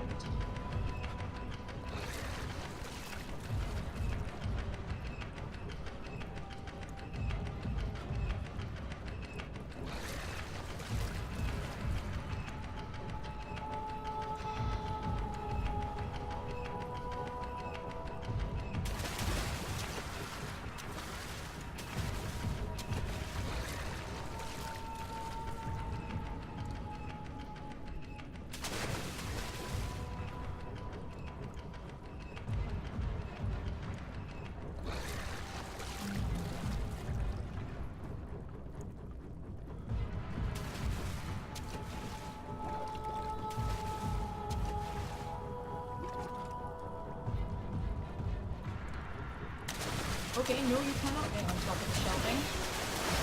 Okay, no, you cannot get on top of the shelving.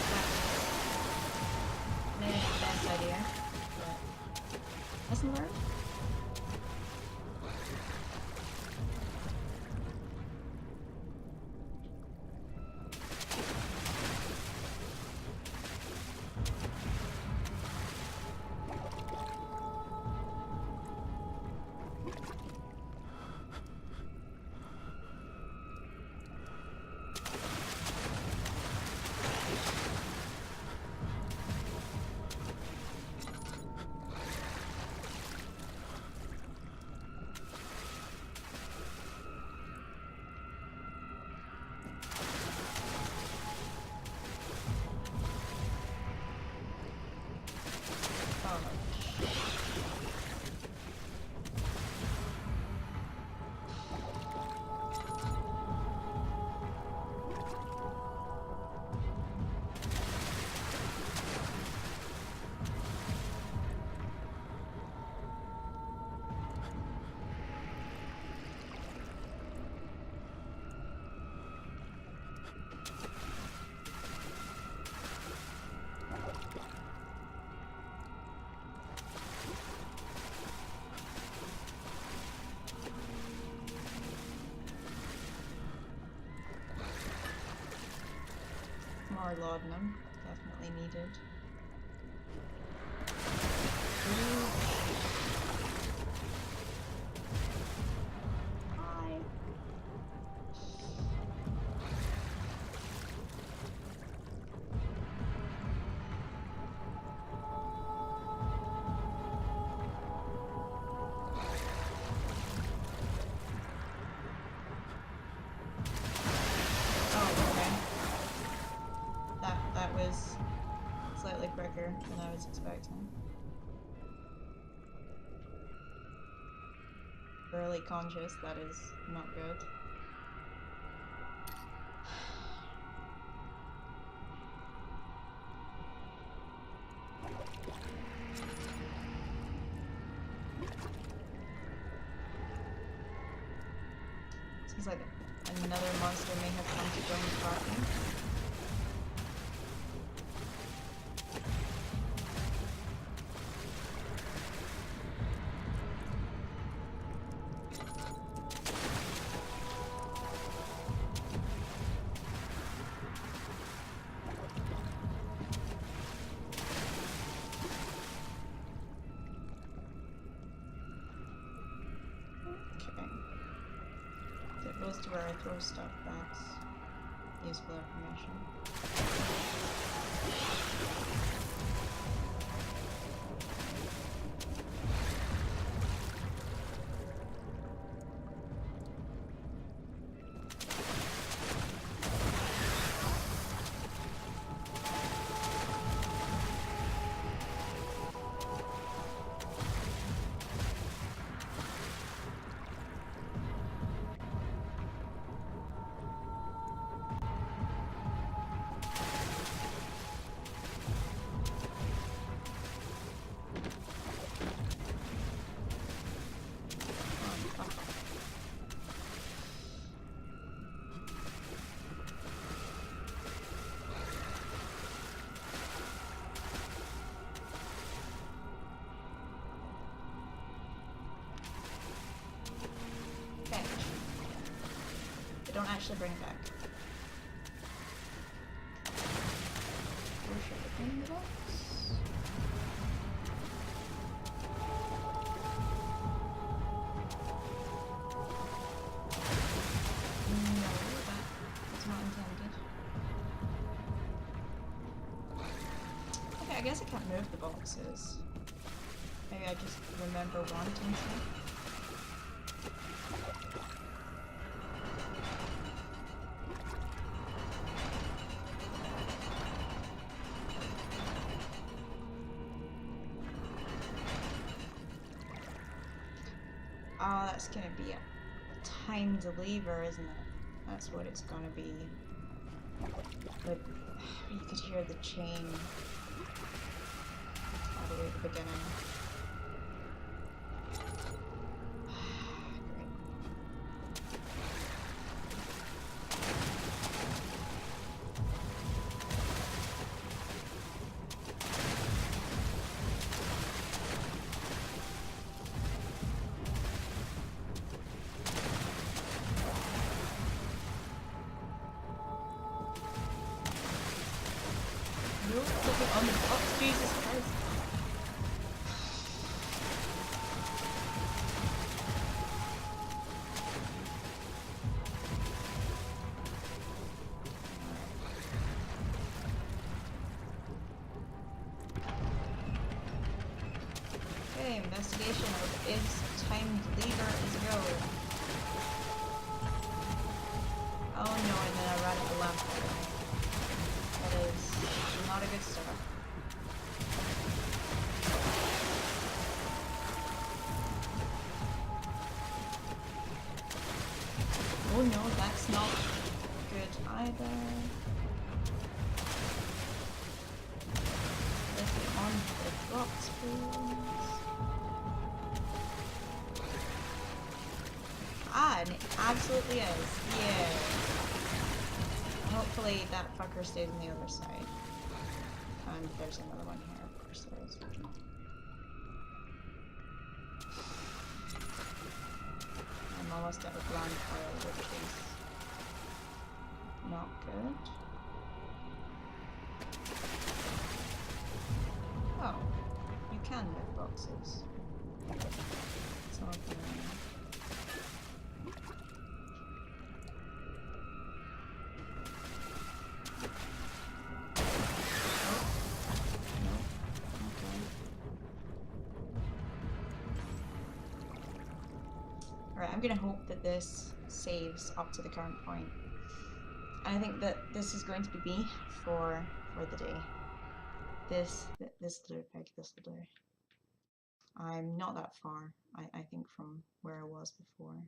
That's maybe not the best idea, but lesson learned. More laudanum, definitely needed. Hi. Oh, okay. That was slightly quicker than I was expecting. Barely conscious, that is not good. Seems like another monster may have come to join the party. Okay. If it goes to where I throw stuff, that's useful information. They don't actually bring it back. Where should I bring the box? I guess I can't move the boxes. Maybe I just remember wanting to. Oh, that's gonna be a timed lever, isn't it? That's what it's gonna be. But you could hear the chain all the way at the beginning. Great. No, flipping on the box, Jesus Christ. Okay, investigation of is timed lever is go. Oh no, and then I ran out of lamp. That is not a good start. Oh no, that's not good either. Let's get on the box, please. Ah, and it absolutely is. Yeah. Hopefully that fucker stays on the other side. And there's another one here, of course there is. I'm almost at a blind coil, which is not good. Oh, you can move boxes. Some of them. Alright, I'm gonna hope that this saves up to the current point. And I think that this is going to be me for the day. This will do, Peg, this will do. I'm not that far, I think, from where I was before.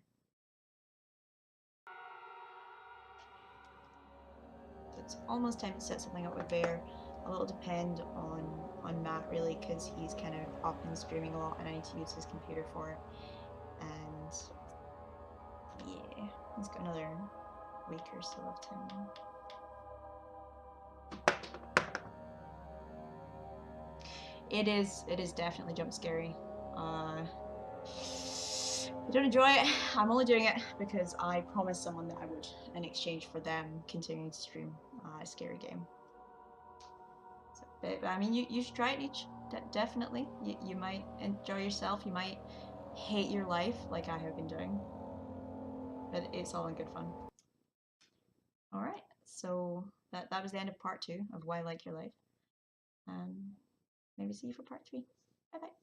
It's almost time to set something up with Bear. A little depend on Matt really, because he's kind of up and streaming a lot and I need to use his computer for it. And yeah, he's got another week or so of time. It is definitely jump scary. I don't enjoy it. I'm only doing it because I promised someone that I would in exchange for them continuing to stream a scary game. So, but I mean, you should try it each. Definitely. You might enjoy yourself. You might hate your life like I have been doing. But it's all in good fun. Alright, so that was the end of part 2 of Why I Like Your Life. Maybe see you for part 3. Bye bye.